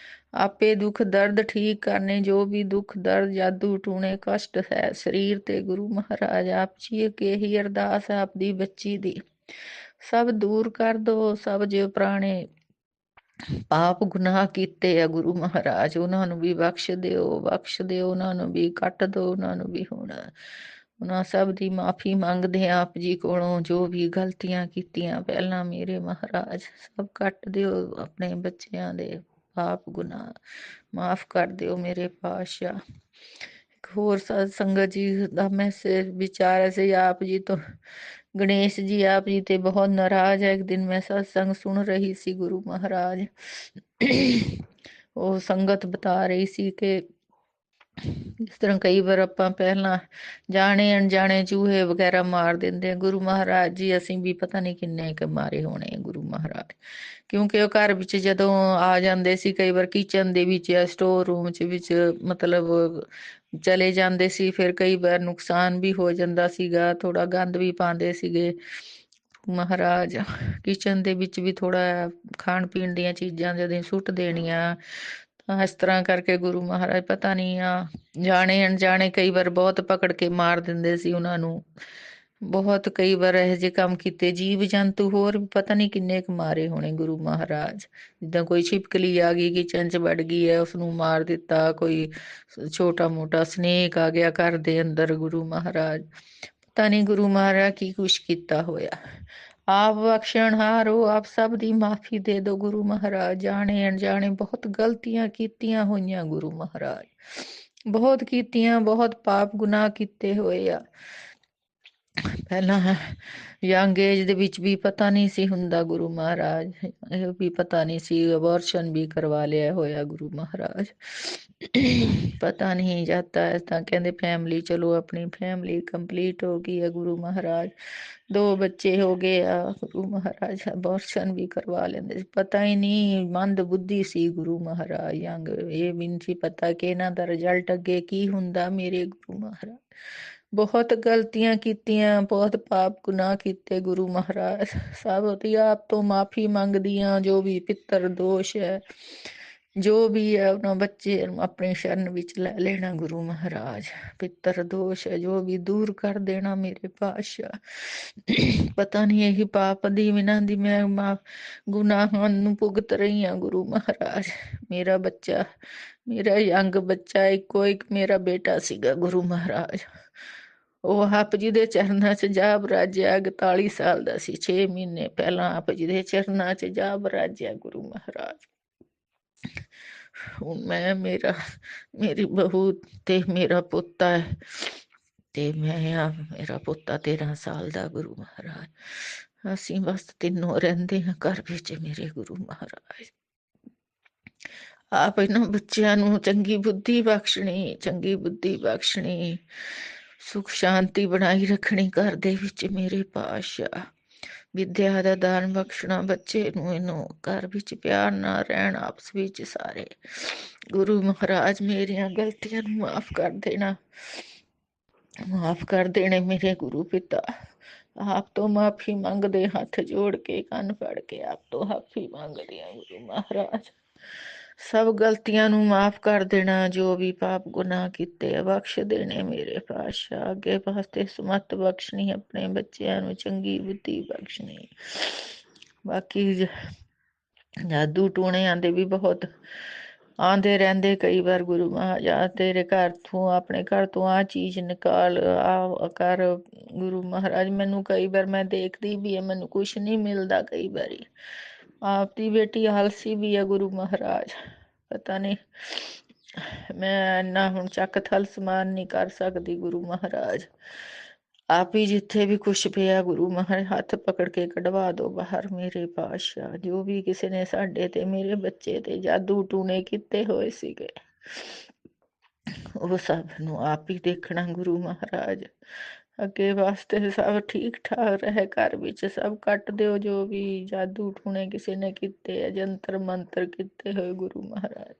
ਆਪੇ ਦੁੱਖ ਦਰਦ ਠੀਕ ਕਰਨੇ। ਜੋ ਵੀ ਦੁੱਖ ਦਰਦ ਜਾਦੂ ਟੂਣੇ ਕਸ਼ਟ ਹੈ ਸਰੀਰ ਤੇ, ਗੁਰੂ ਮਹਾਰਾਜ ਆਪ ਜੀ ਅੱਗੇ ਇਹੀ ਅਰਦਾਸ ਹੈ ਆਪਦੀ ਬੱਚੀ ਦੀ, ਸਭ ਦੂਰ ਕਰ ਦੋ। ਸਭ ਜੋ ਪੁਰਾਣੇ ਪਾਪ ਗੁਨਾਹ ਕੀਤੇ ਆ ਗੁਰੂ ਮਹਾਰਾਜ, ਉਹਨਾਂ ਨੂੰ ਵੀ ਬਖਸ਼ ਦਿਓ, ਬਖਸ਼ ਦਿਓ, ਉਹਨਾਂ ਨੂੰ ਵੀ ਕੱਟ ਦਿਓ, ਉਹਨਾਂ ਨੂੰ ਵੀ ਹੁਣ ਉਹਨਾਂ ਸਭ ਦੀ ਮਾਫੀ ਮੰਗਦੇ ਆ ਆਪ ਜੀ ਕੋਲੋਂ। ਜੋ ਵੀ ਗਲਤੀਆਂ ਕੀਤੀਆਂ ਪਹਿਲਾਂ ਮੇਰੇ ਮਹਾਰਾਜ ਸਭ ਕੱਟ ਦਿਓ, ਆਪਣੇ ਬੱਚਿਆਂ ਦੇ ਪਾਪ ਗੁਨਾਹ ਮਾਫ ਕਰ ਦਿਓ ਮੇਰੇ ਪਾਤਸ਼ਾਹ। ਇੱਕ ਹੋਰ ਸਾਧ ਸੰਗਤ ਜੀ ਦਾ ਮੈਸੇਜ ਵਿਚਾਰ ਸੀ ਆਪ ਜੀ ਤੋਂ। ਗਣੇਸ਼ ਜੀ ਆਪ ਜੀ ਤੇ ਬਹੁਤ ਨਾਰਾਜ਼ ਹੈ। ਇੱਕ ਦਿਨ ਮੈਂ ਸਤਸੰਗ ਸੁਣ ਰਹੀ ਸੀ, ਗੁਰੂ ਮਹਾਰਾਜ ਉਹ ਸੰਗਤ ਬਤਾ ਰਹੀ ਸੀ ਕਿ ਇਸ ਤਰ੍ਹਾਂ ਕਈ ਵਾਰ ਆਪਾਂ ਪਹਿਲਾਂ ਜਾਣੇ ਅਣਜਾਣੇ ਚੂਹੇ ਵਗੈਰਾ ਮਾਰ ਦਿੰਦੇ ਆ। ਗੁਰੂ ਮਹਾਰਾਜ ਜੀ ਅਸੀਂ ਵੀ ਪਤਾ ਨਹੀਂ ਕਿੰਨੇ ਕੁ ਮਾਰੇ ਹੋਣੇ ਗੁਰੂ ਮਹਾਰਾਜ, ਕਿਉਂਕਿ ਉਹ ਘਰ ਵਿੱਚ ਜਦੋਂ ਆ ਜਾਂਦੇ ਸੀ ਕਈ ਵਾਰ ਕਿਚਨ ਦੇ ਵਿੱਚ ਜਾਂ ਸਟੋਰ ਰੂਮ ਵਿੱਚ ਮਤਲਬ ਚਲੇ ਜਾਂਦੇ ਸੀ, ਫਿਰ ਕਈ ਵਾਰ ਨੁਕਸਾਨ ਵੀ ਹੋ ਜਾਂਦਾ ਸੀਗਾ, ਥੋੜਾ ਗੰਦ ਵੀ ਪਾਉਂਦੇ ਸੀਗੇ। ਮਹਾਰਾਜ ਕਿਚਨ ਦੇ ਵਿੱਚ ਵੀ ਥੋੜਾ ਖਾਣ ਪੀਣ ਦੀਆਂ ਚੀਜ਼ਾਂ ਜਦੋਂ ਸੁੱਟ ਦੇਣੀਆਂ, ਤਾਂ ਇਸ ਤਰ੍ਹਾਂ ਕਰਕੇ ਗੁਰੂ ਮਹਾਰਾਜ ਪਤਾ ਨਹੀਂ ਆ ਜਾਣੇ ਅਣਜਾਣੇ ਕਈ ਵਾਰ ਬਹੁਤ ਪਕੜ ਕੇ ਮਾਰ ਦਿੰਦੇ ਸੀ ਉਹਨਾਂ ਨੂੰ। ਬਹੁਤ ਕਈ ਵਾਰ ਇਹੋ ਜਿਹੇ ਕੰਮ ਕੀਤੇ। ਜੀਵ ਜੰਤੂ ਹੋਰ ਪਤਾ ਨਹੀਂ ਕਿੰਨੇ ਕੁ ਮਾਰੇ ਹੋਣੇ ਗੁਰੂ ਮਹਾਰਾਜ। ਜਿੱਦਾਂ ਕੋਈ ਛਿਪਕਲੀ ਆ ਗਈ ਕਿਚਨ 'ਚ ਵੜ ਗਈ ਹੈ, ਉਸਨੂੰ ਮਾਰ ਦਿੱਤਾ। ਕੋਈ ਛੋਟਾ ਮੋਟਾ ਸਨੇਕ ਆ ਗਿਆ ਘਰ ਦੇ ਅੰਦਰ, ਗੁਰੂ ਮਹਾਰਾਜ ਪਤਾ ਨਹੀਂ ਗੁਰੂ ਮਹਾਰਾਜ ਕੀ ਕੁਛ ਕੀਤਾ ਹੋਇਆ। ਆਪ ਬਖਸ਼ਣਹਾਰੋ, ਆਪ ਸਭ ਦੀ ਮਾਫੀ ਦੇ ਦਿਓ ਗੁਰੂ ਮਹਾਰਾਜ। ਜਾਣੇ ਅਣਜਾਣੇ ਬਹੁਤ ਗਲਤੀਆਂ ਕੀਤੀਆਂ ਹੋਈਆਂ ਗੁਰੂ ਮਹਾਰਾਜ, ਬਹੁਤ ਕੀਤੀਆਂ, ਬਹੁਤ ਪਾਪ ਗੁਨਾਹ ਕੀਤੇ ਹੋਏ ਆ। ਪਹਿਲਾਂ ਯੰਗ ਏਜ ਦੇ ਵਿੱਚ ਵੀ ਪਤਾ ਨਹੀਂ ਸੀ ਹੁੰਦਾ ਗੁਰੂ ਮਹਾਰਾਜ, ਇਹ ਵੀ ਪਤਾ ਨਹੀਂ ਸੀ, ਅਬੋਰਸ਼ਨ ਵੀ ਕਰਵਾ ਲਿਆ ਹੋਇਆ ਗੁਰੂ ਮਹਾਰਾਜ। ਪਤਾ ਨਹੀਂ ਜਾਤਾ ਹੈ ਤਾਂ ਕਹਿੰਦੇ ਫੈਮਿਲੀ, ਚਲੋ ਆਪਣੀ ਫੈਮਿਲੀ ਕੰਪਲੀਟ ਹੋ ਗਈ ਹੈ ਗੁਰੂ ਮਹਾਰਾਜ, 2 ਬੱਚੇ ਹੋ ਗਏ ਆ ਗੁਰੂ ਮਹਾਰਾਜ, ਅਬੋਰਸ਼ਨ ਵੀ ਕਰਵਾ ਲੈਂਦੇ ਸੀ। ਪਤਾ ਹੀ ਨਹੀਂ, ਮੰਦ ਬੁੱਧੀ ਸੀ ਗੁਰੂ ਮਹਾਰਾਜ ਯੰਗ, ਇਹ ਵੀ ਨਹੀਂ ਸੀ ਪਤਾ ਕਿ ਇਹਨਾਂ ਦਾ ਰਿਜ਼ਲਟ ਅੱਗੇ ਕੀ ਹੁੰਦਾ। ਮੇਰੇ ਗੁਰੂ ਮਹਾਰਾਜ ਬਹੁਤ ਗਲਤੀਆਂ ਕੀਤੀਆਂ, ਬਹੁਤ ਪਾਪ ਗੁਨਾਹ ਕੀਤੇ ਗੁਰੂ ਮਹਾਰਾਜ, ਸਭ ਉਹਦੀ ਆਪ ਤੋਂ ਮਾਫੀ ਮੰਗਦੀਆਂ। ਜੋ ਵੀ ਪਿੱਤਰ ਦੋਸ਼ ਹੈ, ਜੋ ਵੀ ਹੈ, ਉਹਨਾਂ ਬੱਚੇ ਨੂੰ ਆਪਣੇ ਸ਼ਰਨ ਵਿੱਚ ਲੈ ਲੈਣਾ ਗੁਰੂ ਮਹਾਰਾਜ। ਪਿੱਤਰ ਦੋਸ਼ ਹੈ ਜੋ ਵੀ ਦੂਰ ਕਰ ਦੇਣਾ ਮੇਰੇ ਪਾਤਸ਼ਾਹ। ਪਤਾ ਨਹੀਂ ਇਹੀ ਪਾਪ ਦੀ ਵਿਨਾਂ ਦੀ ਮੈਂ ਗੁਨਾਹਾਂ ਨੂੰ ਭੁਗਤ ਰਹੀ ਹਾਂ ਗੁਰੂ ਮਹਾਰਾਜ। ਮੇਰਾ ਬੱਚਾ, ਮੇਰਾ ਯੰਗ ਬੱਚਾ, ਇੱਕੋ ਇੱਕ ਮੇਰਾ ਬੇਟਾ ਸੀਗਾ ਗੁਰੂ ਮਹਾਰਾਜ, ਉਹ ਆਪ ਜੀ ਦੇ ਚਰਨਾਂ 'ਚ ਜਾ ਬਰਾਜਿਆ। 41 ਸਾਲ ਦਾ ਸੀ, 6 ਮਹੀਨੇ ਪਹਿਲਾਂ ਆਪ ਜੀ ਦੇ ਚਰਨਾਂ 'ਚ ਜਾ ਬਰਾਜਿਆ ਗੁਰੂ ਮਹਾਰਾਜ। ਹੁਣ ਮੈਂ, ਮੇਰੀ ਬਹੂ ਤੇ ਮੇਰਾ ਪੋਤਾ ਹੈ, ਤੇ ਮੈਂ ਆ, ਮੇਰਾ ਪੋਤਾ 13 ਸਾਲ ਦਾ ਗੁਰੂ ਮਹਾਰਾਜ। ਅਸੀਂ ਬਸ ਤਿੰਨੋਂ ਰਹਿੰਦੇ ਹਾਂ ਘਰ ਵਿੱਚ ਮੇਰੇ ਗੁਰੂ ਮਹਾਰਾਜ। ਆਪ ਇਹਨਾਂ ਬੱਚਿਆਂ ਨੂੰ ਚੰਗੀ ਬੁੱਧੀ ਬਖਸ਼ਣੀ, ਚੰਗੀ ਬੁੱਧੀ ਬਖਸ਼ਣੀ, ਸੁਖ ਸ਼ਾਂਤੀ ਬਣਾਈ ਰੱਖਣੀ ਘਰ ਦੇ ਵਿੱਚ ਮੇਰੇ ਪਾਤਸ਼ਾਹ। ਵਿਦਿਆ ਦਾ ਦਾਨ ਬਖਸ਼ਣਾ ਬੱਚੇ ਨੂੰ, ਇਹਨੂੰ ਘਰ ਵਿੱਚ ਪਿਆਰ ਨਾਲ ਰਹਿਣ ਆਪਸ ਵਿੱਚ ਸਾਰੇ। ਗੁਰੂ ਮਹਾਰਾਜ ਮੇਰੀਆਂ ਗਲਤੀਆਂ ਨੂੰ ਮਾਫ ਕਰ ਦੇਣਾ, ਮਾਫ ਕਰ ਦੇਣੇ ਮੇਰੇ ਗੁਰੂ ਪਿਤਾ। ਆਪ ਤੋਂ ਮਾਫੀ ਮੰਗਦੇ, ਹੱਥ ਜੋੜ ਕੇ ਕੰਨ ਫੜ ਕੇ ਆਪ ਤੋਂ ਮਾਫੀ ਮੰਗਦੇ ਆ ਗੁਰੂ ਮਹਾਰਾਜ। ਸਭ ਗਲਤੀਆਂ ਨੂੰ ਮਾਫ ਕਰ ਦੇਣਾ, ਜੋ ਵੀ ਪਾਪ ਗੁਨਾਹ ਕੀਤੇ ਬਖਸ਼ ਦੇਣੇ ਮੇਰੇ ਪਾਤਸ਼ਾਹ। ਅੱਗੇ ਵਾਸਤੇ ਸਮਤ ਬਖਸ਼ਣੀ, ਆਪਣੇ ਬੱਚਿਆਂ ਨੂੰ ਚੰਗੀ ਬੁੱਧੀ ਬਖਸ਼ਣੀ। ਬਾਕੀ ਜਾਦੂ ਟੂਣਿਆਂ ਦੇ ਵੀ ਬਹੁਤ ਆਂਦੇ ਰਹਿੰਦੇ ਕਈ ਵਾਰ ਗੁਰੂ ਮਹਾਰਾਜ, ਤੇਰੇ ਘਰ ਤੋਂ, ਆਪਣੇ ਘਰ ਤੋਂ ਆ ਚੀਜ਼ ਨਿਕਾਲ, ਆ ਕਰ ਗੁਰੂ ਮਹਾਰਾਜ। ਮੈਨੂੰ ਕਈ ਵਾਰ ਮੈਂ ਦੇਖਦੀ ਵੀ ਹੈ, ਮੈਨੂੰ ਕੁਛ ਨਹੀਂ ਮਿਲਦਾ ਕਈ ਵਾਰੀ। ਆਪ ਦੀ ਬੇਟੀ ਆਲਸੀ ਵੀ ਹੈ ਗੁਰੂ ਮਹਾਰਾਜ, ਪਤਾ ਨਹੀਂ ਮੈਂ ਇੰਨਾ ਹੁਣ ਚੱਕ ਥਲ ਸਮਾਨ ਨਹੀਂ ਕਰ ਸਕਦੀ ਗੁਰੂ ਮਹਾਰਾਜ। ਆਪ ਹੀ ਜਿੱਥੇ ਵੀ ਕੁਛ ਪਿਆ ਗੁਰੂ ਮਹਾਰਾਜ ਹੱਥ ਪਕੜ ਕੇ ਕਢਵਾ ਦੋ ਬਾਹਰ ਮੇਰੇ ਪਾਤਸ਼ਾਹ। ਜੋ ਵੀ ਕਿਸੇ ਨੇ ਸਾਡੇ ਤੇ, ਮੇਰੇ ਬੱਚੇ ਤੇ ਜਾਦੂ ਟੂਣੇ ਕੀਤੇ ਹੋਏ ਸੀਗੇ, ਉਹ ਸਭ ਨੂੰ ਆਪ ਹੀ ਦੇਖਣਾ ਗੁਰੂ ਮਹਾਰਾਜ। ਅੱਗੇ ਵਾਸਤੇ ਸਭ ਠੀਕ ਠਾਕ ਰਹੇ ਘਰ ਵਿੱਚ, ਸਭ ਕੱਟ ਦਿਓ ਜੋ ਵੀ ਜਾਦੂ ਟੂਣੇ ਕਿਸੇ ਨੇ ਕੀਤੇ, ਜੰਤਰ ਮੰਤਰ ਕੀਤੇ ਹੋਏ ਗੁਰੂ ਮਹਾਰਾਜ,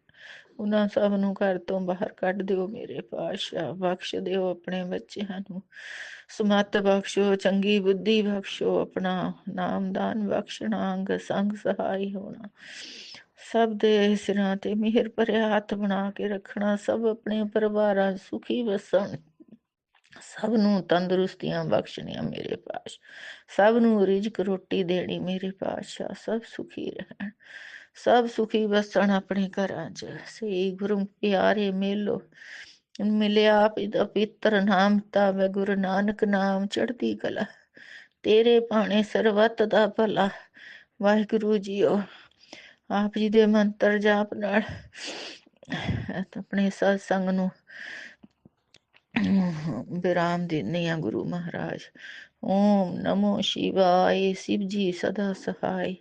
ਉਹਨਾਂ ਸਭ ਨੂੰ ਘਰ ਤੋਂ ਬਾਹਰ ਕੱਢ ਦਿਓ ਮੇਰੇ ਪਾਤਸ਼ਾਹ। ਬਖਸ਼ ਦਿਓ ਆਪਣੇ ਬੱਚਿਆਂ ਨੂੰ, ਸਮੱਤ ਬਖਸ਼ੋ, ਚੰਗੀ ਬੁੱਧੀ ਬਖਸ਼ੋ, ਆਪਣਾ ਨਾਮਦਾਨ ਬਖਸ਼ਣਾ, ਅੰਗ ਸੰਗ ਸਹਾਈ ਹੋਣਾ, ਸਭ ਦੇ ਸਿਰਾਂ ਤੇ ਮਿਹਰ ਭਰਿਆ ਹੱਥ ਬਣਾ ਕੇ ਰੱਖਣਾ, ਸਭ ਆਪਣੇ ਪਰਿਵਾਰਾਂ ਸੁਖੀ ਵਸਣ, ਸਭ ਨੂੰ ਤੰਦਰੁਸਤੀਆਂ ਬਖਸ਼ਣੀਆਂ ਮੇਰੇ ਪਾਤਸ਼ਾਹ, ਸਭ ਨੂੰ ਰਿਜ਼ਕ ਰੋਟੀ ਦੇਣੀ ਮੇਰੇ ਪਾਤਸ਼ਾਹ, ਸਭ ਸੁਖੀ ਰਹਿਣ, ਸਭ ਸੁਖੀ ਵਸਣ ਆਪਣੇ ਘਰਾਂ 'ਚ। ਸਹੀ ਗੁਰੂ ਪਿਆਰੇ ਮੇਲੋ ਮਿਲਿਆ ਪਿਤਾ ਪਿੱਤਰ ਨਾਮ ਤਾਵੇ, ਗੁਰੂ ਨਾਨਕ ਨਾਮ ਚੜ੍ਹਦੀ ਕਲਾ, ਤੇਰੇ ਭਾਣੇ ਸਰਬੱਤ ਦਾ ਭਲਾ। ਵਾਹਿਗੁਰੂ ਜੀਓ, ਆਪ ਜੀ ਦੇ ਮੰਤਰ ਜਾਪ ਨਾਲ ਆਪਣੇ ਸਤਸੰਗ ਨੂੰ ਵਿਰਾਮ ਦਿੰਦੇ ਆ ਗੁਰੂ ਮਹਾਰਾਜ। ਓਮ ਨਮੋ ਸ਼ਿਵਾਏ, शिव जी सदा सहाय।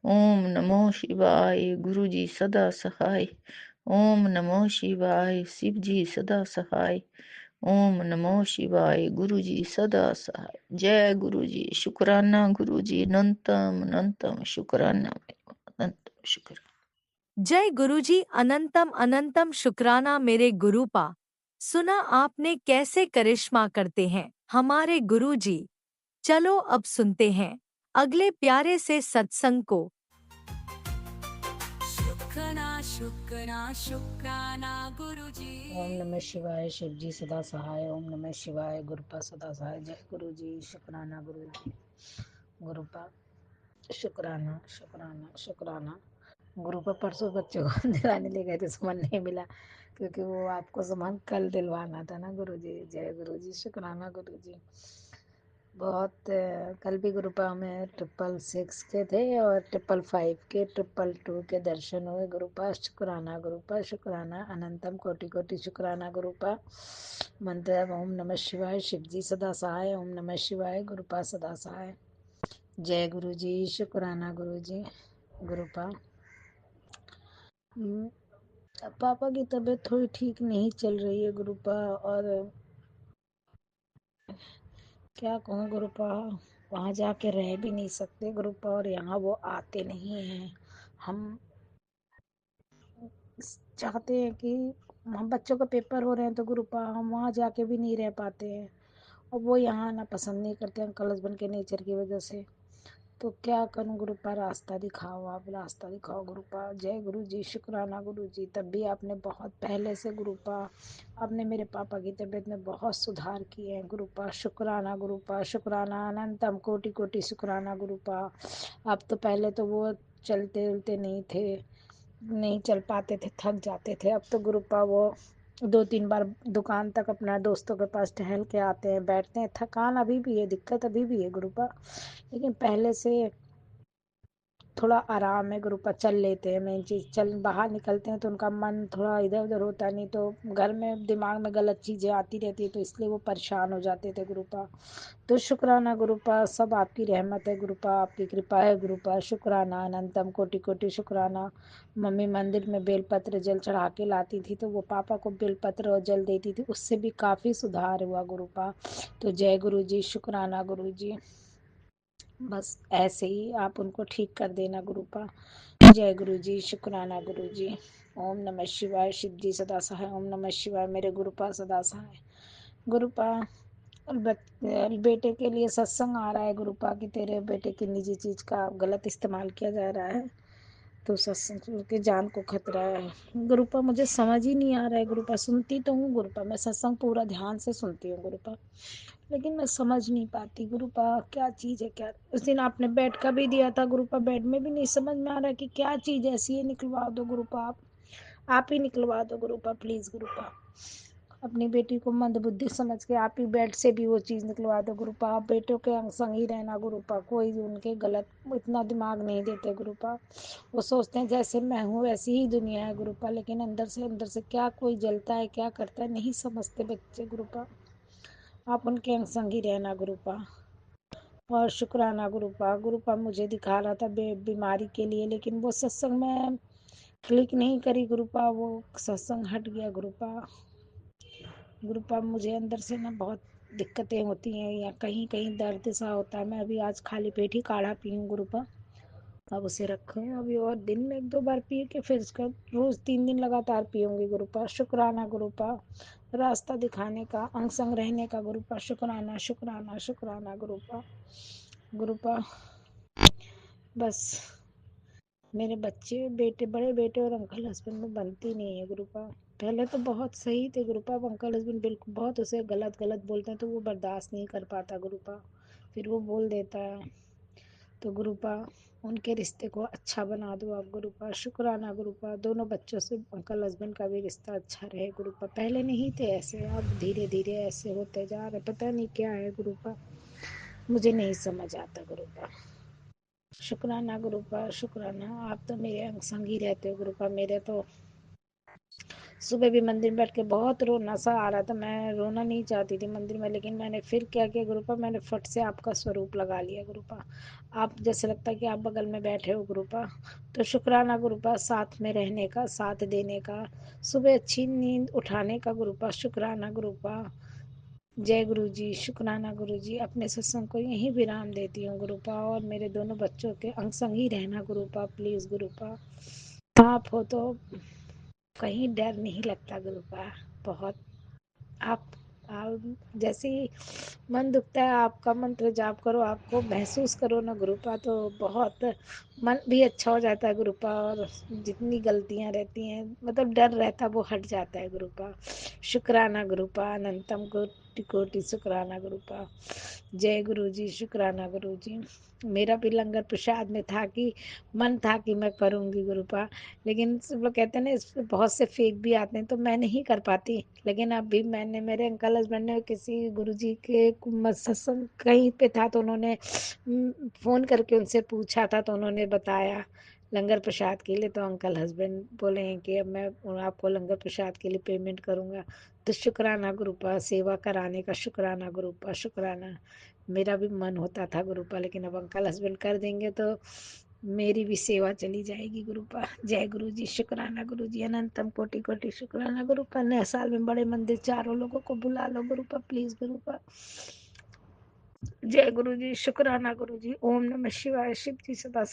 ओम नमो शिवाय, गुरु जी सदा सहाय। ओम नमो शिवाय, शिव जी सदा सहाय। ओम नमो शिवाय, गुरु जी सदा सहाय। जय गुरु जी, शुक्राना गुरु जी, अनंतम अनंतम शुक्राना, अनंतम शुक्र। जय गुरुजी, अनंतम अनंतम शुक्राना मेरे गुरु पा। सुना आपने कैसे करिश्मा करते हैं हमारे गुरुजी। चलो अब सुनते हैं अगले प्यारे से सत्संग को। शुक्राना शुक्राना शुक्राना गुरुजी। ओम नमः शिवाय, शिव जी सदा सहाय। ओम नमः शिवाय, गुरुपा सदा सहाय। जय गुरु जी, शुक्राना गुरु जी, गुरुपा, शुक्राना शुक्राना शुक्राना। गुरु पर परसों बच्चों को दिलाने ले गए थे, सामान नहीं मिला, क्योंकि वो आपको सामान कल दिलवाना था ना गुरु जी। जय गुरु जी, शुक्राना गुरु जी। कल भी गुरुपा में 666 के थे और 555 के 222 के दर्शन हुए। गुरुपा शुक्राना अनंतम कोटि कोटि शुक्राना गुरुपा। मंत्र ओम नमः शिवाय। शिव जी सदा सहाय। ओम नमः शिवाय। गुरुपा सदा सहाय। जय गुरु जी। शुक्राना गुरु जी। गुरुपा पापा की तबीयत थोड़ी ठीक नहीं चल रही है गुरुपा, और क्या कहूँ गुरुपा, वहाँ जाके रह भी नहीं सकते गुरुपा, और यहाँ वो आते नहीं हैं। हम चाहते हैं कि हम बच्चों का पेपर हो रहे हैं तो गुरुपा हम वहाँ जाके भी नहीं रह पाते हैं, और वो यहाँ आना पसंद नहीं करते अंकल हस्बैंड के नेचर की वजह से। तो क्या करूं गुरुपा, रास्ता दिखाओ, आप रास्ता दिखाओ गुरुपा। जय गुरु जी। शुक्राना गुरु जी। तब भी आपने बहुत पहले से गुरुपा, आपने मेरे पापा की तबीयत में बहुत सुधार किए हैं गुरुपा। शुक्राना गुरुपा। शुक्राना अनंतम कोटि कोटि शुक्राना गुरुपा। अब तो पहले तो वो चलते उलते नहीं थे, नहीं चल पाते थे, थक जाते थे। अब तो गुरुपा वो 2-3 बार दुकान तक अपना दोस्तों के पास टहल के आते हैं, बैठते हैं। थकान अभी भी है, दिक्कत अभी भी है गुरुपा, लेकिन पहले से थोड़ा आराम है गुरुपा। चल लेते हैं, मेन चीज़ चल, बाहर निकलते हैं तो उनका मन थोड़ा इधर उधर होता, नहीं तो घर में दिमाग में गलत चीज़ें आती रहती है, तो इसलिए वो परेशान हो जाते थे गुरुपा। तो शुक्राना गुरुपा, सब आपकी रहमत है गुरुपा, आपकी कृपा है गुरुपा। शुक्राना अनंतम कोटि कोटि शुक्राना। मम्मी मंदिर में बेलपत्र जल चढ़ा के लाती थी, तो वो पापा को बेलपत्र और जल देती थी, उससे भी काफ़ी सुधार हुआ गुरुपा। तो जय गुरु जी। शुक्राना गुरु जी। बस ऐसे ही आप उनको ठीक कर देना गुरुपा। जय गुरु जी। शुक्राना गुरु जी। ओम नमः शिवाय। शिव जी सदा सहाय। ओम नमः शिवाय। मेरे गुरुपा सदा सहाय। गुरुपा बेटे के लिए सत्संग आ रहा है गुरुपा, कि तेरे बेटे की निजी चीज का गलत इस्तेमाल किया जा रहा है, तो सत्संग की जान को खतरा है गुरुपा। मुझे समझ ही नहीं आ रहा है गुरुपा। सुनती तो हूँ गुरुपा, मैं सत्संग पूरा ध्यान से सुनती हूँ गुरुपा, लेकिन मैं समझ नहीं पाती गुरुपा क्या चीज़ है। क्या उस दिन आपने बेड का भी दिया था गुरुपा, बेड में भी नहीं समझ में आ रहा है कि क्या चीज़ ऐसी है। निकलवा दो गुरुपा, आप ही निकलवा दो गुरुपा, प्लीज़ गुरुपा। अपनी बेटी को मंदबुद्धि समझ के आप ही बेड से भी वो चीज़ निकलवा दो गुरुपा। आप बेटों के संग ही रहना गुरुपा, कोई उनके गलत इतना दिमाग नहीं देते गुरुपा। वो सोचते हैं जैसे मैं हूँ वैसी ही दुनिया है गुरुपा, लेकिन अंदर से क्या कोई जलता है, क्या करता है, नहीं समझते बच्चे गुरुपा। आप उनके संग ही रहना गुरुपा। और शुक्राना गुरुपा। गुरुपा मुझे दिखा रहा था बीमारी के लिए, लेकिन वो सत्संग में क्लिक नहीं करी गुरुपा, वो सत्संग हट गया गुरुपा। गुरुपा मुझे अंदर से ना बहुत दिक्कतें होती हैं, या कहीं कहीं दर्द सा होता है। मैं अभी आज खाली पेट ही काढ़ा पी हूँ गुरुपा। अब उसे रखें अभी, और दिन में 1-2 बार पी के फिर इसका रोज 3 दिन लगातार पीऊंगी गुरुपा। शुक्राना गुरुपा। रास्ता दिखाने का, अंग संग रहने का गुरुपा। शुक्राना शुक्राना शुक्राना गुरुपा। गुरुपा बस मेरे बच्चे, बेटे, बड़े बेटे और अंकल हस्बैंड में बनती नहीं है गुरुपा। पहले तो बहुत सही थे गुरुपा, अब अंकल हस्बैंड बिल्कुल बहुत उसे गलत गलत बोलते हैं, तो वो बर्दाश्त नहीं कर पाता गुरुपा, फिर वो बोल देता है। तो गुरुपा उनके रिश्ते को अच्छा बना दो आप गुरुपा। शुक्राना गुरुपा। दोनों बच्चों से अंकल हस्बैंड का भी रिश्ता अच्छा रहे गुरुपा। पहले नहीं थे ऐसे, अब धीरे धीरे ऐसे होते जा रहे, पता नहीं क्या है गुरुपा, मुझे नहीं समझ आता गुरुपा। शुक्राना गुरुपा। शुक्राना। आप तो मेरे अंग संग ही रहते हो गुरुपा। मेरे तो सुबह भी मंदिर में बैठ के बहुत रोना सा आ रहा था, मैं रोना नहीं चाहती थी मंदिर में, लेकिन मैंने फिर क्या किया गुरुपा, मैंने फट से आपका स्वरूप लगा लिया गुरुपा। आप जैसे लगता है कि आप बगल में बैठे हो गुरुपा। तो शुक्राना गुरुपा, साथ में रहने का, साथ देने का, सुबह अच्छी नींद उठाने का गुरुपा। शुक्राना गुरुपा। जय गुरु जी। शुक्राना गुरु जी। अपने सत्संग को यहीं विराम देती हूँ गुरुपा, और मेरे दोनों बच्चों के अंग संग ही रहना गुरुपा, प्लीज गुरुपा। आप हो तो कहीं डर नहीं लगता गुरुपा, बहुत। आप जैसे ही मन दुखता है, आपका मंत्र जाप करो, आपको महसूस करो ना गुरुपा, तो बहुत मन भी अच्छा हो जाता है गुरुपा, और जितनी गलतियां रहती हैं, मतलब डर रहता है, वो हट जाता है गुरुपा। शुक्राना गुरुपा। अनंतम कोटि कोटि शुक्राना गुरुपा। जय गुरु जी, शुक्राना गुरु जी। मेरा भी लंगर प्रसाद में था कि मन था कि मैं करूंगी गुरुपा, लेकिन सब लोग कहते हैं ना इस पे बहुत से फेक भी आते हैं तो मैं नहीं कर पाती। लेकिन अभी मैंने मेरे अंकल हस्बैंड ने किसी गुरु जी के सत्संग कहीं पे था तो उन्होंने फोन करके उनसे पूछा था तो उन्होंने बताया लंगर प्रसाद के लिए। तो अंकल हस्बैंड बोले हैं कि अब मैं आपको लंगर प्रसाद के लिए पेमेंट करूंगा। तो शुक्राना गुरुपा, सेवा कराने का शुक्राना गुरुपा, शुक्राना। मेरा भी मन होता था गुरुपा, लेकिन अब अंकल हस्बैंड कर देंगे तो मेरी भी सेवा चली जाएगी गुरुपा। जय गुरु जी, शुक्राना गुरु जी, अनंतम कोटि कोटि शुक्राना गुरुपा। नए साल में बड़े मंदिर चारों लोगों को बुला लो गुरुपा, प्लीज गुरुपा। जय गुरु जी, शुक्राना गुरु जी। ओम नमः शिवाय। शिव जी सदा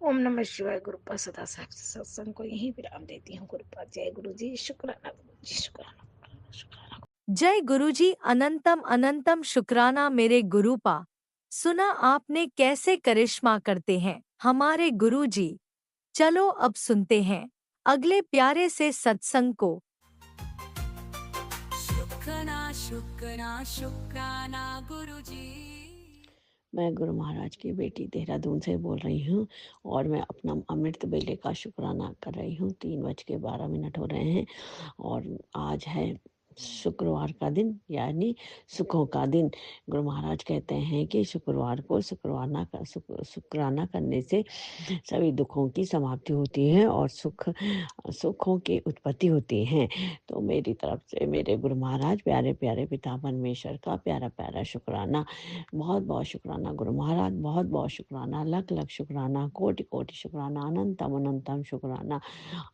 ओम नमः शिवाय गुरुपा। सदा साहब सत्संग को यही विराम देती हूँ गुरुपा। जय गुरु जी, शुक्राना गुरु जी, शुक्राना शुक्राना। जय गुरुजी, अनंतम अनंतम शुक्राना मेरे गुरुपा। सुना आपने कैसे करिश्मा करते हैं हमारे गुरुजी। चलो अब सुनते हैं अगले प्यारे से सत्संग को। शुक्राना शुक्राना शुक्राना गुरुजी। मैं गुरु महाराज की बेटी देहरादून से बोल रही हूँ और मैं अपना अमृत बेले का शुक्राना कर रही हूँ। 3:12 हो रहे हैं और आज है शुक्रवार का दिन, यानी सुखों का दिन। गुरु महाराज कहते हैं कि शुक्रवार को शुक्राना करने से सभी दुखों की समाप्ति होती है और सुखों की उत्पत्ति होती है। तो मेरी तरफ से मेरे गुरु महाराज प्यारे प्यारे पिता परमेश्वर का प्यारा प्यारा शुक्राना, बहुत बहुत शुक्राना गुरु महाराज, बहुत बहुत शुक्राना, लख लख शुक्राना, कोटि कोटि शुक्राना, अनंतम अनंतम शुक्राना।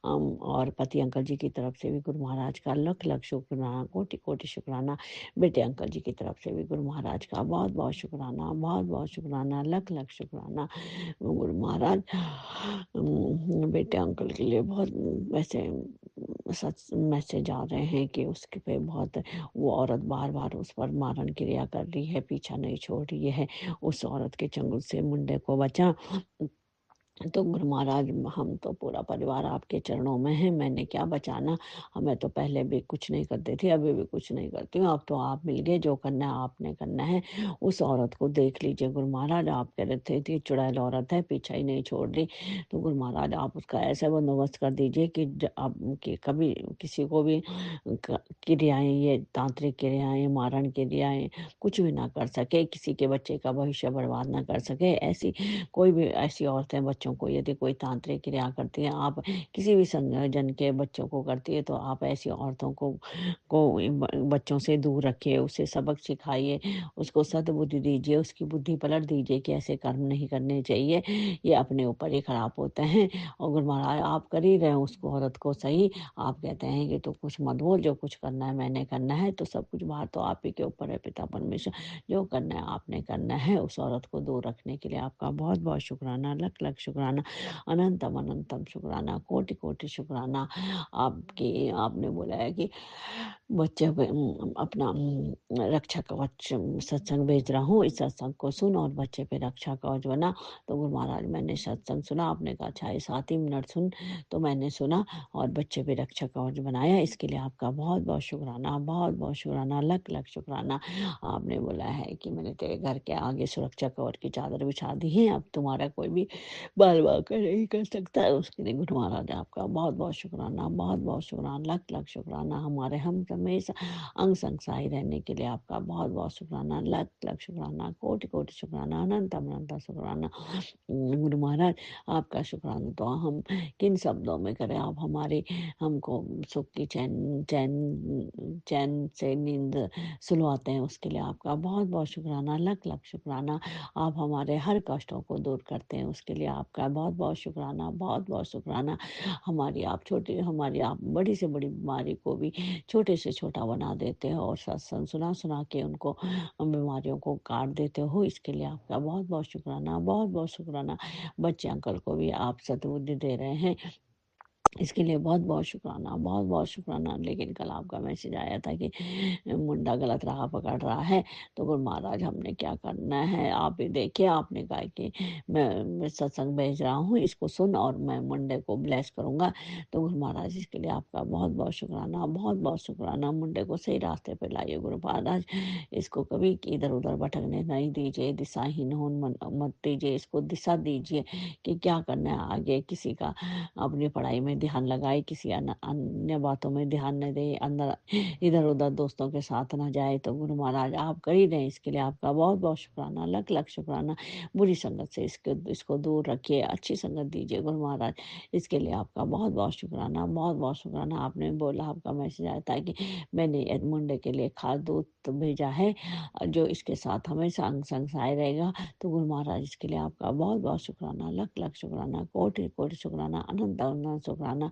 और पति अंकल जी की तरफ से भी गुरु महाराज का लख लख शुक्राना, कोटि कोटि शुक्राना। बेटे अंकल जी की तरफ से भी गुरु महाराज का बहुत बहुत शुक्राना, बहुत बहुत शुक्राना, लख लख शुक्राना। गुरु महाराज बेटे अंकल के लिए बहुत वैसे मैसेज आ रहे हैं कि उसके पे बहुत वो औरत बार बार उस पर मारण क्रिया कर रही है, पीछा नहीं छोड़ रही है। उस औरत के चंगुल से मुंडे को बचा। तो गुरु महाराज, हम तो पूरा परिवार आपके चरणों में है, मैंने क्या बचाना। हमें तो पहले भी कुछ नहीं करती थी, अभी भी कुछ नहीं करती हूँ। अब तो आप मिल गए, जो करना है आपने करना है। उस औरत को देख लीजिए गुरु महाराज, आप कह रहे थे कि चुड़ैल औरत है, पीछा ही नहीं छोड़ रही। तो गुरु महाराज आप उसका ऐसा बंदोबस्त कर दीजिए कि आप कि कभी किसी को भी क्रियाएं, ये तांत्रिक क्रियाएं, मारण क्रियाएं कुछ भी ना कर सके, किसी के बच्चे का भविष्य बर्बाद ना कर सके। ऐसी कोई भी ऐसी औरतें बच्चों को यदि कोई तांत्रिक क्रिया करती है, आप किसी भी संयोजन के बच्चों को करती है, तो आप ऐसी औरतों को बच्चों से दूर रखिए, उसे सबक सिखाइए, उसको सद्बुद्धि दीजिए, उसकी बुद्धि पलट दीजिए कि ऐसे कर्म नहीं करने चाहिए, ये अपने ऊपर ही खराब होते हैं। और गुरु महाराज आप कर ही रहे हैं उसको, औरत को सही। आप कहते हैं कि तो कुछ मत बोल, जो कुछ करना है मैंने करना है, तो सब कुछ बाहर तो आप ही के ऊपर है पिता परमेश्वर, जो करना है आपने करना है। उस औरत को दूर रखने के लिए आपका बहुत बहुत शुक्राना, लख लख शुक्राना, अनंतम अनंतम शुक्राना, कोटि कोटि शुक्राना। आपकी आपने बोला है कि बच्चे अपना रक्षा कवच सत्संग भेज रहा हूँ, इस सत्संग को सुन और बच्चे पे रक्षा कवच बना। तो गुरु महाराज मैंने सत्संग सुना, आपने कहा अच्छा 7 ही मिनट सुन, तो मैंने सुना और बच्चे पे रक्षा कवच बनाया। इसके लिए आपका बहुत बहुत शुक्राना, बहुत बहुत शुक्राना, लख लख शुक्राना। आपने बोला है कि मैंने तेरे घर के आगे सुरक्षा कवर की चादर बिछा दी है, अब तुम्हारा कोई भी बाल वाकर नहीं कर सकता है। उसके लिए गुरु महाराज आपका बहुत बहुत शुक्राना, बहुत बहुत शुक्राना, लख लख शुक्राना। हमारे हम हमेशा अंग संग सहाय रहने के लिए आपका बहुत बहुत शुक्राना, लख लख शुक्राना, कोटि कोटि शुक्राना, अनंत अनंत शुक्राना। गुरु महाराज आपका शुक्राना तो हम किन शब्दों में करें। आप हमारे हमको सुख की चैन चैन चैन से नींद सुलवाते हैं, उसके लिए आपका बहुत बहुत शुक्राना, लख लख शुक्राना। आप हमारे हर कष्टों को दूर करते हैं, उसके लिए आपका बहुत बहुत शुक्राना, बहुत बहुत शुक्राना। हमारी आप बड़ी से बड़ी बीमारी को भी छोटे से छोटा बना देते हैं और सत्संग सुना सुना के उनको बीमारियों को काट देते हो, इसके लिए आपका बहुत बहुत शुक्राना, बहुत बहुत शुक्राना। बच्चे अंकल को भी आप सद्बुद्धि दे रहे हैं, इसके लिए बहुत बहुत शुक्राना, बहुत बहुत शुक्राना। लेकिन कल आपका मैसेज आया था कि मुंडा गलत राह पकड़ रहा है, तो गुरु महाराज हमने क्या करना है आप ही देखिए। आपने कहा कि मैं सत्संग भेज रहा हूँ, इसको सुन और मैं मुंडे को ब्लेस करूँगा। तो गुरु महाराज इसके लिए आपका बहुत बहुत शुक्राना, बहुत बहुत शुक्राना। मुंडे को सही रास्ते पे लाइए गुरु महाराज, इसको कभी इधर उधर भटकने नहीं दीजिए, दिशाहीन होन मत दीजिए, इसको दिशा दीजिए कि क्या करना है आगे। किसी का अपनी पढ़ाई में ध्यान लगाए, किसी अन्य बातों में ध्यान न दे, अंदर इधर उधर दोस्तों के साथ ना जाए। तो गुरु महाराज आप कर ही दें, इसके लिए आपका बहुत बहुत शुक्राना, लख लख शुक्राना। बुरी संगत से इसको दूर रखिए, अच्छी संगत दीजिए गुरु महाराज, इसके लिए आपका बहुत बहुत शुक्राना, बहुत बहुत शुक्राना। आपने बोला, आपका मैसेज आया था कि मैंने मुंडे के लिए खास दूत भेजा है जो इसके साथ हमेशा अंग संग सहाय रहेगा। तो गुरु महाराज इसके लिए आपका बहुत बहुत शुक्राना, लख लख शुक्राना, कोटि कोटि शुक्राना, अनंत अनंत शुक्राना।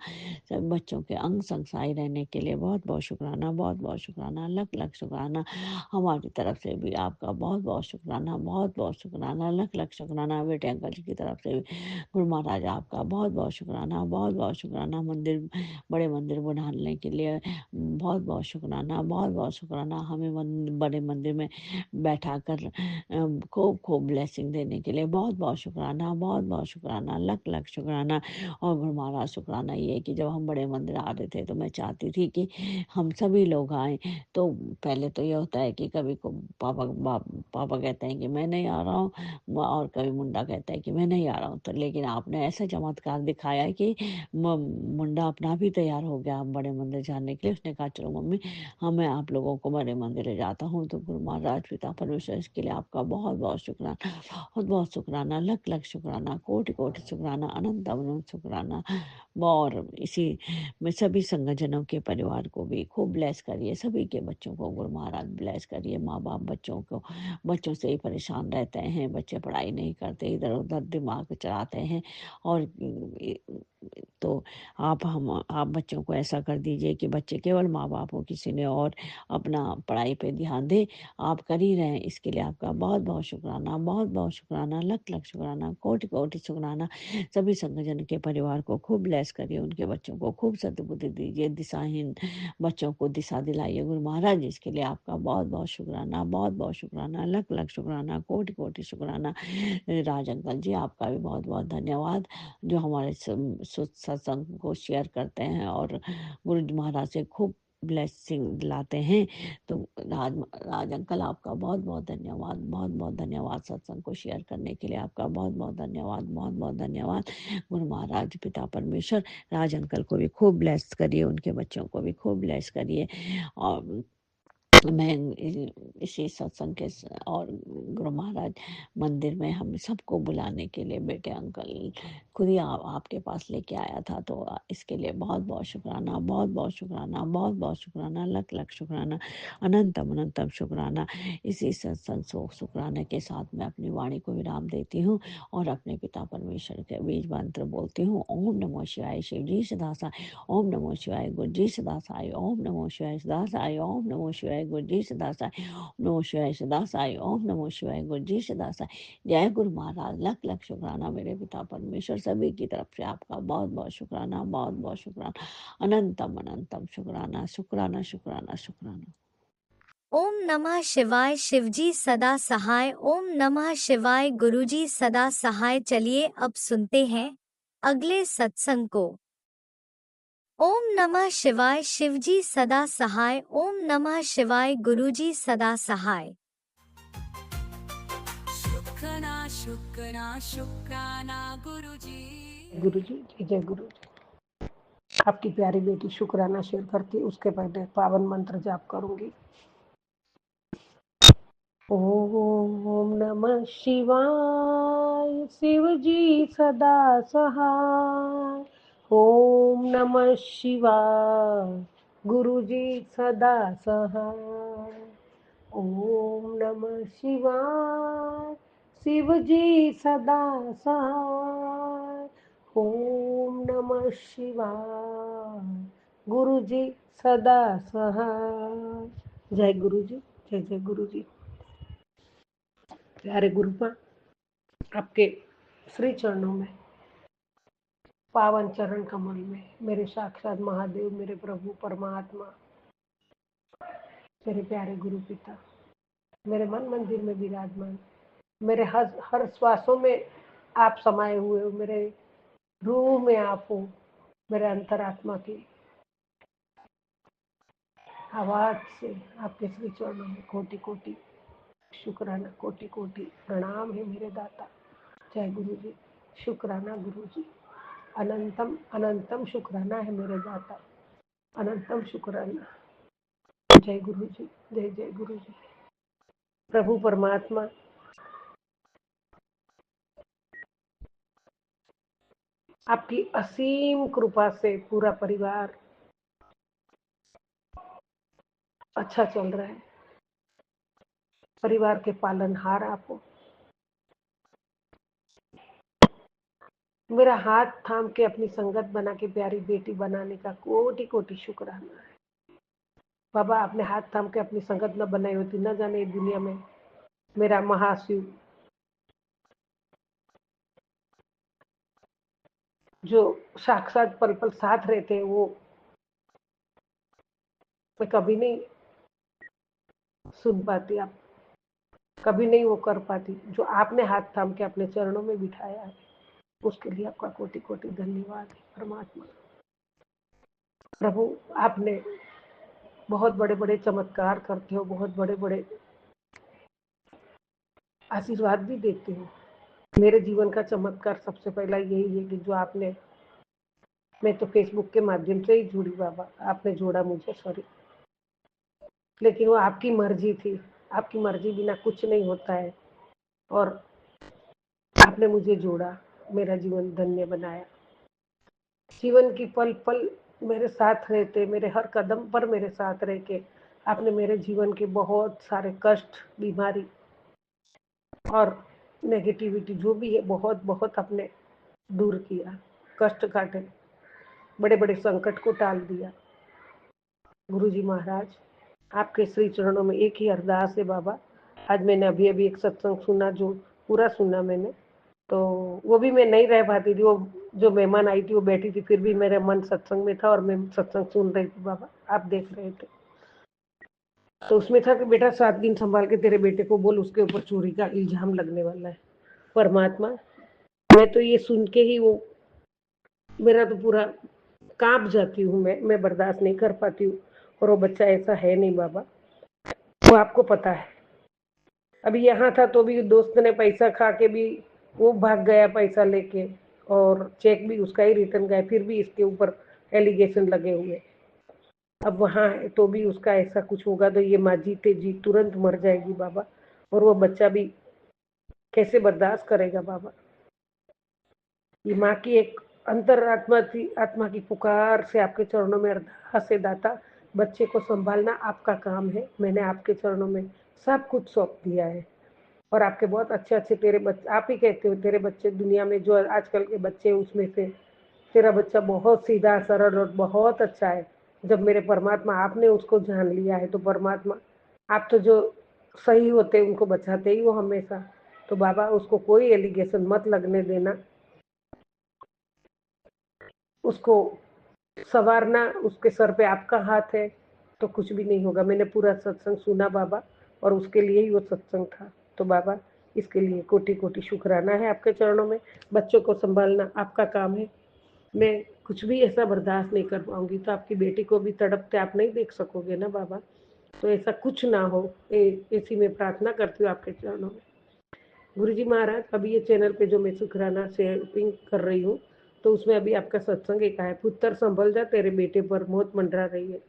सब बच्चों के अंग संग सहाय रहने के लिए बहुत बहुत शुक्राना, बहुत बहुत शुक्राना, लख लख शुक्राना। हमारी तरफ से भी आपका बहुत बहुत शुक्राना, बहुत बहुत शुक्राना, लख लख शुक्राना। बेटे अंकल जी की तरफ से भी गुरु महाराज आपका बहुत बहुत शुक्राना, बहुत बहुत शुक्राना। मंदिर, बड़े मंदिर बनाने के लिए बहुत बहुत शुक्राना, बहुत बहुत शुक्राना। हमें बड़े मंदिर में बैठा कर खूब खूब ब्लेसिंग देने के लिए बहुत बहुत शुक्राना, बहुत बहुत शुक्राना, लख लख शुक्राना। और गुरु महाराज शुक्राना ये कि जब हम बड़े मंदिर आ रहे थे तो मैं चाहती थी कि हम सभी लोग आए। तो पहले तो ये होता है कि कभी को पापा कहते हैं कि मैं नहीं आ रहा हूँ, और कभी मुंडा कहता है कि मैं नहीं आ रहा हूँ। तो लेकिन आपने ऐसा चमत्कार दिखाया कि मुंडा अपना भी तैयार हो गया बड़े मंदिर जाने के लिए। उसने कहा चलो मम्मी, हाँ मैं आप लोगों को बड़े मंदिर ले जाता हूँ। तो गुरु महाराज पिता परमेश्वर इसके लिए आपका बहुत बहुत शुक्राना, बहुत बहुत शुक्राना, लख लख शुक्राना, कोटि कोटि शुक्राना, अनंत अनंत शुक्राना। और इसी में सभी संगठनों के परिवार को भी खूब ब्लेस करिए, सभी के बच्चों को गुरु महाराज ब्लेस करिए। माँ बाप बच्चों से ही परेशान रहते हैं, बच्चे पढ़ाई नहीं करते, इधर उधर दिमाग चलाते हैं। और तो आप बच्चों को ऐसा कर दीजिए कि बच्चे केवल माँ बाप हो, किसी ने और अपना पढ़ाई पे ध्यान दे। आप कर ही रहे हैं, इसके लिए आपका बहुत बहुत शुक्राना, बहुत बहुत शुक्राना, लख लख शुक्राना, कोटि कोटि शुक्राना। सभी संगठन के परिवार को खूब ब्लेस करिए, उनके बच्चों को खूब सद्बुद्धि दीजिए, दिशाहीन बच्चों को दिशा दिलाइए गुरु महाराज। इसके लिए आपका बहुत बहुत शुक्राना, बहुत बहुत शुक्राना, लख लख शुक्राना, कोटि कोटि शुक्राना। राज अंकल जी आपका भी बहुत बहुत धन्यवाद, जो हमारे सत्संग को शेयर करते हैं और गुरु जी महाराज से खूब ब्लेसिंग दिलाते हैं। तो राज अंकल आपका बहुत बहुत धन्यवाद, बहुत बहुत धन्यवाद। सत्संग को शेयर करने के लिए आपका बहुत बहुत धन्यवाद, बहुत बहुत धन्यवाद। गुरु महाराज पिता परमेश्वर राज अंकल को भी खूब ब्लेस करिए, उनके बच्चों को भी खूब ब्लेस करिए। और मैं इसी सत्संग के और गुरु महाराज मंदिर में हम सबको बुलाने के लिए बेटे अंकल खुद ही आपके पास लेके आया था। तो इसके लिए बहुत बहुत शुक्राना, बहुत बहुत शुक्राना, बहुत बहुत शुक्राना, लख लख शुक्राना, अनंतम अनंतम शुक्राना। इसी सत्संग शुक्राना के साथ मैं अपनी वाणी को विराम देती हूँ और अपने पिता परमेश्वर के बीज मंत्र बोलती हूँ। ओम नमो शिवाय शिव जी सदा साई, ओम नमो शिवाय गुरु जी सदा साई, ओम नमो शिवाय सदा साई, ओम नमो शिवाय गुरु जी सदा साई, ओम नमो शिवाय सदा साई, ओम नमो शिवाय गुरु जी सदा साई। जय गुरु महाराज, लख लख शुक्राना मेरे पिता परमेश्वर। सभी की तरफ से आपका बहुत बहुत शुक्राना, बहुत बहुत शुक्राना, अनंतम अनंतम शुक्राना, शुक्राना शुक्राना शुक्राना। ओम नमः शिवाय शिवजी सदा सहाय, ओम नमः शिवाय गुरुजी सदा सहाय। चलिए अब सुनते हैं अगले सत्संग को। ओम नमः शिवाय शिवजी सदा सहाय, ओम नमः शिवाय गुरुजी सदा सहाय। शुक्राना शुक्राना शुक्राना गुरुजी। गुरु जी, जय गुरु जी। आपकी प्यारी बेटी शुक्राना शेयर करती, उसके पहले पावन मंत्र जाप करूंगी। ओम नमः शिवाय शिव जी सदा सहाय, ओम नमः शिवाय गुरु जी सदा सहाय, ओम नमः शिवाय शिव जी सदा सहाय, ओम नमः शिवाय गुरु जी सदा सहाय। जय गुरु जी, जय जय गुरु जी। प्यारे गुरुपा, आपके श्री चरणों में पावन चरण कमल में मेरे साक्षात महादेव, मेरे प्रभु परमात्मा, मेरे प्यारे गुरु पिता, मेरे मन मंदिर में विराजमान, मेरे हर श्वासों में आप समाये हुए हो, मेरे रूह में आप हो, मेरे अंतरात्मा की आवाज से आपके श्री चरणों में कोटि कोटि शुक्राना, कोटि कोटि प्रणाम है मेरे दाता। जय गुरु जी, शुक्राना गुरु जी, अनंतम अनंतम शुक्राना है मेरे दाता, अनंतम शुक्राना। जय गुरु जी, जय जय गुरु जी। प्रभु परमात्मा, आपकी असीम कृपा से पूरा परिवार अच्छा चल रहा है। परिवार के पालनहार आप हो। मेरा हाथ थाम के अपनी संगत बना के प्यारी बेटी बनाने का कोटि कोटि शुक्राना है। बाबा, आपने हाथ थाम के अपनी संगत न बनाई होती, न जाने दुनिया में मेरा महाशिव जो साक्षात पल पल साथ रहते हैं, वो मैं कभी नहीं सुन पाती, आप कभी नहीं वो कर पाती। जो आपने हाथ थाम के अपने चरणों में बिठाया है, उसके लिए आपका कोटि कोटि धन्यवाद है परमात्मा। प्रभु, आपने बहुत बड़े बड़े चमत्कार करते हो, बहुत बड़े बड़े आशीर्वाद भी देते हो। मेरे जीवन का चमत्कार सबसे पहला यही है कि जो आपने, मैं तो फेसबुक के माध्यम से ही जुड़ी बाबा, आपने जोड़ा मुझे, सॉरी, लेकिन वो आपकी मर्जी थी। आपकी मर्जी बिना कुछ नहीं होता है, और आपने मुझे जोड़ा, मेरा जीवन धन्य बनाया। जीवन की पल पल मेरे साथ रहते, मेरे हर कदम पर मेरे साथ रह के आपने मेरे जीवन के बहुत सारे कष्ट, बीमारी और नेगेटिविटी जो भी है, बहुत बहुत आपने दूर किया, कष्ट काटे, बड़े बड़े संकट को टाल दिया। गुरुजी महाराज, आपके श्री चरणों में एक ही अरदास है बाबा। आज मैंने अभी अभी एक सत्संग सुना, जो पूरा सुना मैंने, तो वो भी मैं नहीं रह पाती थी। वो जो मेहमान आई थी वो बैठी थी, फिर भी मेरा मन सत्संग में था और मैं सत्संग सुन रही थी बाबा, आप देख रहे थे। तो उसमें था कि बेटा 7 दिन संभाल के तेरे बेटे को बोल, उसके ऊपर चोरी का इल्जाम लगने वाला है। परमात्मा, मैं तो ये सुन के ही वो, मेरा तो पूरा कांप जाती हूँ, मैं बर्दाश्त नहीं कर पाती हूँ। और वो बच्चा ऐसा है नहीं बाबा, वो आपको पता है। अभी यहाँ था तो भी दोस्त ने पैसा खा के भी वो भाग गया पैसा लेके, और चेक भी उसका ही रिटर्न गया, फिर भी इसके ऊपर एलिगेशन लगे हुए। अब वहाँ है तो भी उसका ऐसा कुछ होगा तो ये माँ जीते जी तुरंत मर जाएगी बाबा, और वो बच्चा भी कैसे बर्दाश्त करेगा बाबा। ये माँ की एक अंतरात्मा थी, आत्मा की पुकार से आपके चरणों में अरदास है दाता, बच्चे को संभालना आपका काम है। मैंने आपके चरणों में सब कुछ सौंप दिया है, और आपके बहुत अच्छे अच्छे तेरे बच्चे, आप ही कहते हो तेरे बच्चे दुनिया में जो आजकल के बच्चे, उसमें से तेरा बच्चा बहुत सीधा सरल और बहुत अच्छा है। जब मेरे परमात्मा आपने उसको जान लिया है, तो परमात्मा आप तो जो सही होते उनको बचाते ही हो हमेशा। तो बाबा, उसको कोई एलिगेशन मत लगने देना, उसको संवारना उसके सर पे आपका हाथ है, तो कुछ भी नहीं होगा। मैंने पूरा सत्संग सुना बाबा, और उसके लिए ही वो सत्संग था। तो बाबा, इसके लिए कोटि कोटि शुक्राना है आपके चरणों में। बच्चों को संभालना आपका काम है, मैं कुछ भी ऐसा बर्दाश्त नहीं कर पाऊंगी। तो आपकी बेटी को भी तड़पते आप नहीं देख सकोगे ना बाबा, तो ऐसा कुछ ना हो, ऐसी मैं प्रार्थना करती हूँ आपके चरणों में। गुरुजी महाराज, अभी ये चैनल पे जो मैं शुक्राना शेयरिंग कर रही हूँ, तो उसमें अभी आपका सत्संग एक आया, पुत्र संभल जा, तेरे बेटे पर मौत मंडरा रही है।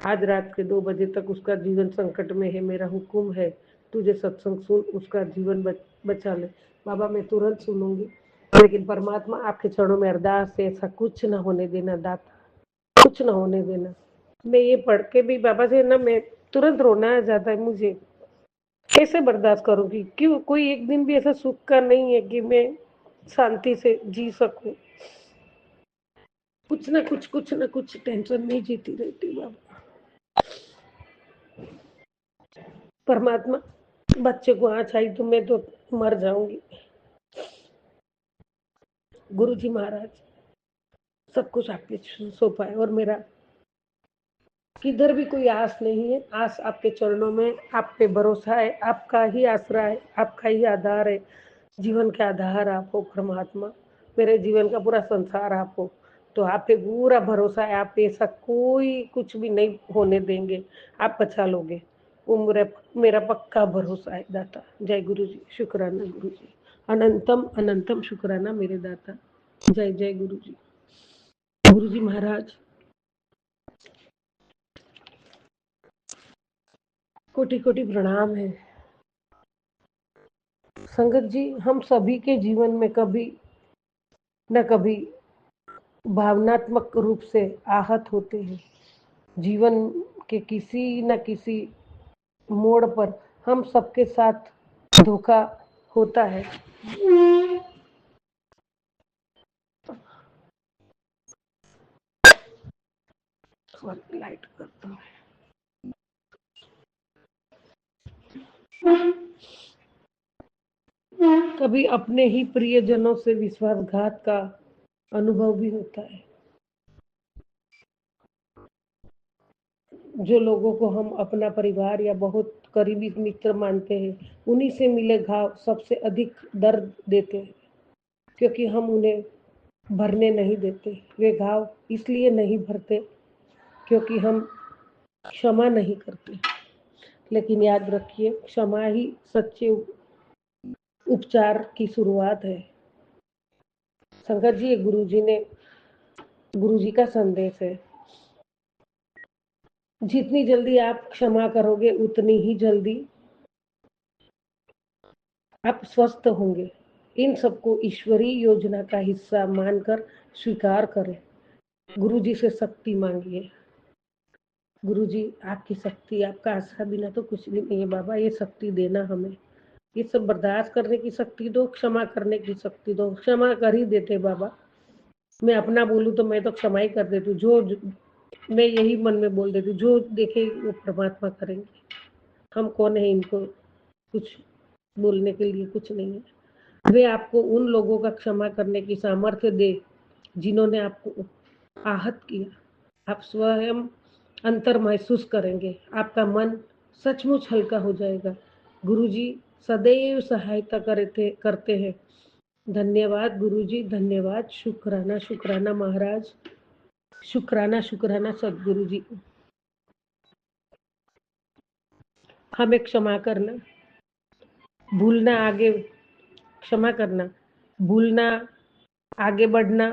आज रात के 2 बजे तक उसका जीवन संकट में है, मेरा हुक्म है तुझे सत्संग सुन, उसका जीवन बचा ले। बाबा, मैं तुरंत सुनूंगी, लेकिन परमात्मा आपके चरणों में अरदास है, ऐसा कुछ ना होने देना दाता, कुछ ना होने देना। मैं ये पढ़ के भी बाबा से ना, मैं तुरंत रोना आ जाता है मुझे। कैसे बर्दाश्त करूंगी? क्यों कोई एक दिन भी ऐसा सुख का नहीं है कि मैं शांति से जी सकूं? कुछ ना कुछ टेंशन में जीती रहती बाबा। परमात्मा, बच्चे को आँच आई तो मैं तो मर जाऊंगी। गुरुजी महाराज, सब कुछ आपके सौंपा है और मेरा किधर भी कोई आस नहीं है। आस आपके चरणों में, आप पे भरोसा है, आपका ही आसरा है, आपका ही आधार है। जीवन के आधार आप हो परमात्मा, मेरे जीवन का पूरा संसार आप हो। तो आप पे पूरा भरोसा है, आप पे ऐसा कोई कुछ भी नहीं होने देंगे, आप बचा लोगे। वो मेरा पक्का भरोसा है दाता। जय गुरु जी, शुक्राना गुरु जी, अनंतम अनंतम शुक्राना मेरे दाता। जय जय गुरु जी। गुरु जी महाराज कोटि कोटि प्रणाम है। संगत जी, हम सभी के जीवन में कभी न कभी भावनात्मक रूप से आहत होते हैं। जीवन के किसी न किसी मोड़ पर हम सबके साथ धोखा होता है। लाइट करता हूँ। कभी अपने ही प्रियजनों से विश्वासघात का अनुभव भी होता है। जो लोगों को हम अपना परिवार या बहुत करीबी मित्र मानते हैं, उन्हीं से मिले घाव सबसे अधिक दर्द देते हैं, क्योंकि हम उन्हें भरने नहीं देते। वे घाव इसलिए नहीं भरते क्योंकि हम क्षमा नहीं करते। लेकिन याद रखिए, क्षमा ही सच्चे उपचार की शुरुआत है। संगत जी, गुरु जी का संदेश है, जितनी जल्दी आप क्षमा करोगे उतनी ही जल्दी आप स्वस्थ होंगे। इन सबको ईश्वरीय योजना का हिस्सा मानकर स्वीकार करें। गुरु जी से शक्ति मांगिए। गुरु जी, आपकी शक्ति, आपका आसरा बिना तो कुछ भी नहीं है बाबा। ये शक्ति देना हमें, ये सब बर्दाश्त करने की शक्ति दो, क्षमा करने की शक्ति दो। क्षमा कर ही देते बाबा। मैं अपना बोलूँ तो मैं तो क्षमा ही कर देती हूँ। जो मैं यही मन में बोल देती हूँ, जो देखे वो परमात्मा करेंगे। हम कौन है इनको कुछ बोलने के लिए? कुछ नहीं है। वे आपको उन लोगों का क्षमा करने की सामर्थ्य दे जिन्होंने आपको आहत किया। आप स्वयं अंतर महसूस करेंगे, आपका मन सचमुच हल्का हो जाएगा। गुरुजी सदैव सहायता करते हैं। धन्यवाद गुरुजी, धन्यवाद। शुक्राना शुक्राना महाराज, शुक्राना शुक्राना सदगुरु जी। हमें क्षमा करना, भूलना, आगे क्षमा करना, भूलना, आगे बढ़ना।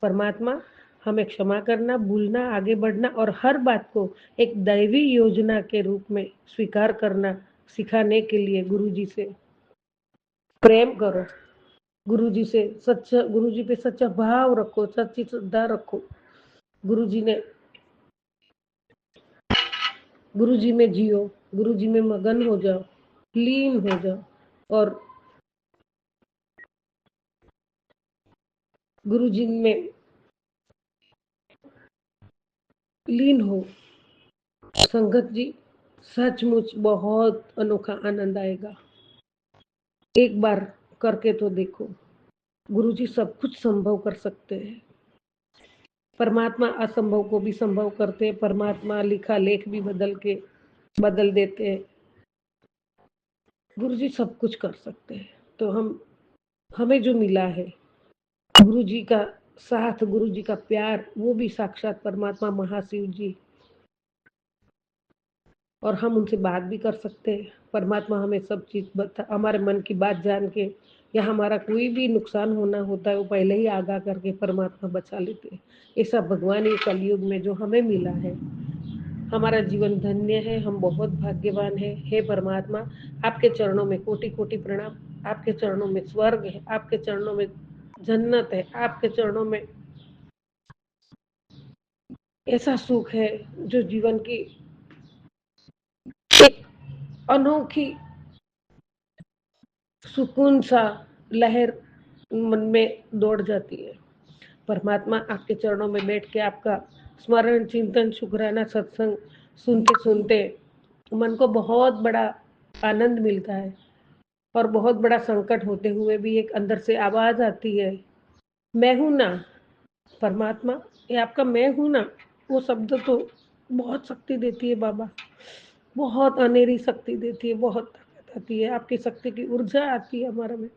परमात्मा हमें क्षमा करना, भूलना, आगे बढ़ना और हर बात को एक दैवी योजना के रूप में स्वीकार करना सिखाने के लिए गुरुजी से प्रेम करो। गुरुजी पे सच्चा भाव रखो, सच्ची श्रद्धा रखो। गुरुजी में जियो, गुरुजी में मगन हो जाओ, लीन हो जाओ और गुरुजी में लीन हो। संगत जी, सचमुच बहुत अनोखा आनंद आएगा। एक बार करके तो देखो। गुरुजी सब कुछ संभव कर सकते हैं। परमात्मा असंभव को भी संभव करते हैं। परमात्मा लिखा लेख भी बदल देते हैं। गुरुजी सब कुछ कर सकते हैं। तो हमें जो मिला है, गुरुजी का साथ, गुरुजी का प्यार, वो भी साक्षात परमात्मा महाशिव जी, और हम उनसे बात भी कर सकते हैं। परमात्मा हमें सब चीज हमारे मन की बात जान के, या हमारा कोई भी नुकसान होना होता है वो पहले ही आगाह करके परमात्मा बचा लेते हैं। ऐसा भगवान ये कलयुग में जो हमें मिला है, हमारा जीवन धन्य है। हम बहुत भाग्यवान है। हे परमात्मा, आपके चरणों में कोटि कोटि प्रणाम। आपके चरणों में स्वर्ग है, आपके चरणों में जन्नत है, आपके चरणों में ऐसा सुख है जो जीवन की एक अनोखी सुकून सा लहर मन में दौड़ जाती है। परमात्मा आपके चरणों में बैठ के आपका स्मरण, चिंतन, शुक्राना, सत्संग सुनते सुनते मन को बहुत बड़ा आनंद मिलता है। और बहुत बड़ा संकट होते हुए भी एक अंदर से आवाज आती है, मैं हूं ना, परमात्मा, ये आपका मैं हूँ ना, वो शब्द तो बहुत शक्ति देती है बाबा, बहुत अनेरी शक्ति देती है, बहुत ताकत आती है, आपकी शक्ति की ऊर्जा आती है हमारे में।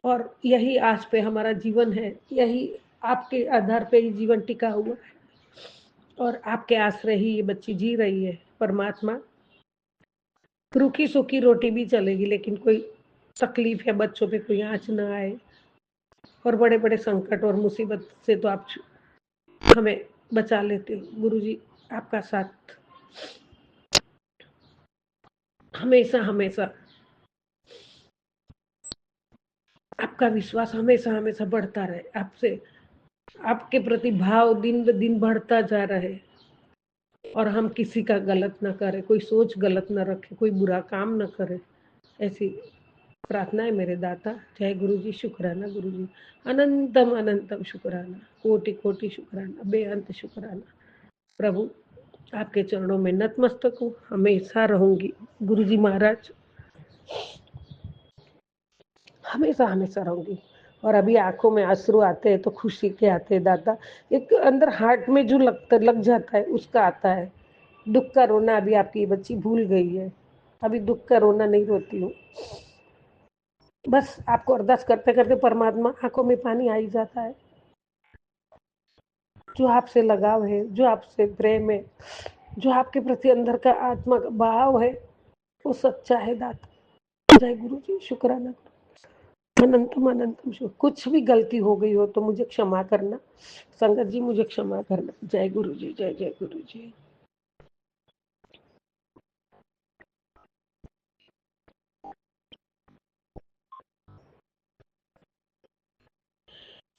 और यही आज पे हमारा जीवन है, यही आपके आधार पे ही जीवन टिका हुआ है और आपके आश्रय ही ये बच्ची जी रही है। परमात्मा, रूखी सूखी रोटी भी चलेगी, लेकिन कोई तकलीफ या बच्चों पे कोई आँच ना आए, और बड़े बड़े संकट और मुसीबत से तो आप हमें बचा लेते हो। गुरुजी, आपका साथ हमेशा हमेशा, आपका विश्वास हमेशा हमेशा बढ़ता रहे, आपसे आपके प्रति भाव दिन ब दिन बढ़ता जा रहे, और हम किसी का गलत ना करें, कोई सोच गलत ना रखे, कोई बुरा काम ना करे, ऐसी प्रार्थना है मेरे दाता। जय गुरुजी, शुक्राना गुरुजी, अनंतम अनंतम शुक्राना, कोटि कोटि शुक्राना, बेअंत शुक्राना। प्रभु, आपके चरणों में नतमस्तक हूँ, हमेशा रहूंगी। गुरुजी महाराज, हमेशा हमेशा रहूंगी। और अभी आंखों में अश्रु आते हैं तो खुशी के आते हैं दादा, एक अंदर हार्ट में जो लग जाता है उसका आता है। दुख का रोना अभी आपकी बच्ची भूल गई है, अभी दुख का रोना नहीं रोती हूँ। बस आपको अरदास करते करते परमात्मा आंखों में पानी आ ही जाता है। जो आपसे लगाव है, जो आपसे प्रेम है, जो आपके प्रति अंदर का आत्मा का भाव है, वो सच्चा है दाता। जय गुरु जी, शुक्राना, अनंतम अनंतम शुक्र। कुछ भी गलती हो गई हो तो मुझे क्षमा करना, संगत जी मुझे क्षमा करना। जय गुरु जी, जय जय गुरु जी।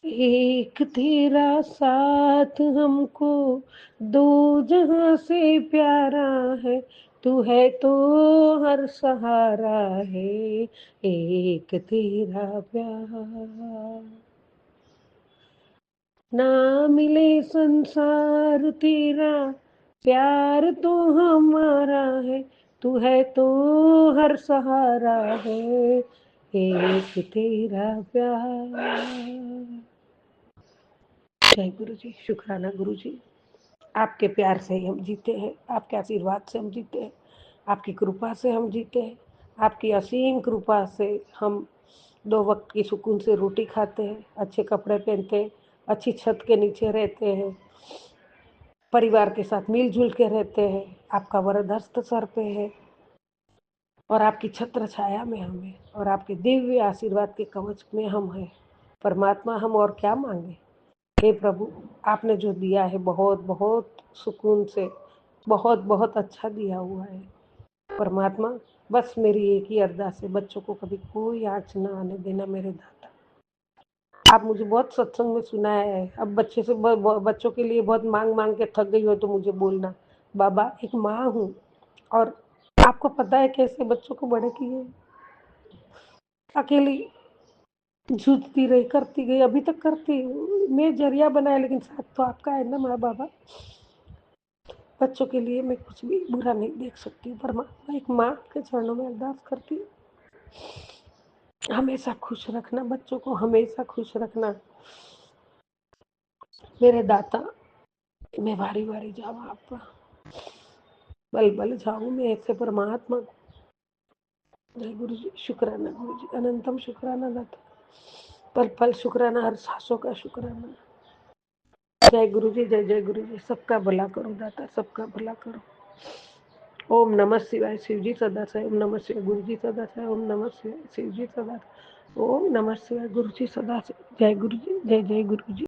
एक तेरा साथ हमको दो जहां से प्यारा है, तू है तो हर सहारा है, एक तेरा प्यार। ना मिले संसार तेरा प्यार तो हमारा है, तू है तो हर सहारा है, एक तेरा प्यार। जय गुरु जी, शुक्राना गुरु जी। आपके प्यार से ही हम जीते हैं, आपके आशीर्वाद से हम जीते हैं, आपकी कृपा से हम जीते हैं, आपकी असीम कृपा से हम 2 वक्त की सुकून से रोटी खाते हैं, अच्छे कपड़े पहनते हैं, अच्छी छत के नीचे रहते हैं, परिवार के साथ मिलजुल के रहते हैं। आपका वरद हस्त सर पे है और आपकी छत्र छाया में हम हैं, और आपके दिव्य आशीर्वाद के कवच में हम हैं। परमात्मा, हम और क्या मांगे। हे प्रभु, आपने जो दिया है बहुत बहुत सुकून से, बहुत बहुत अच्छा दिया हुआ है। परमात्मा, बस मेरी एक ही अरदास है, बच्चों को कभी कोई आँच ना आने देना मेरे दाता। आप मुझे बहुत सत्संग में सुनाया है, अब बच्चों के लिए बहुत मांग मांग के थक गई हो तो मुझे बोलना। बाबा, एक माँ हूँ और आपको पता है कैसे बच्चों को बड़े किए, अकेली जूझती रही, करती गई, अभी तक करती हूँ। मैं जरिया बनाया, लेकिन साथ तो आपका है ना माँ बाबा। बच्चों के लिए मैं कुछ भी बुरा नहीं देख सकती। परमात्मा, एक माँ के चरणों में अरदास करती हूँ, हमेशा खुश रखना बच्चों को, हमेशा खुश रखना मेरे दाता। मैं बारी बारी जाऊँ आपका, बल बल जाऊँ मैं ऐसे परमात्मा। जय गुरु जी, शुक्राना गुरु जी, अनंतम शुक्राना दाता, पल पल शुक्राना, हर सांसों का शुक्राना। जय गुरु जी, जय जय गुरु जी। सबका भला करो दाता, सबका भला करो। ओम नमः शिवाय, शिव जी सदा से। ओम नमः शिवाय, गुरु जी सदा से। ओम नमः शिवाय, शिव जी सदा से। ओम नमः शिवाय, गुरु जी सदा से। जय गुरु जी, जय जय गुरु जी।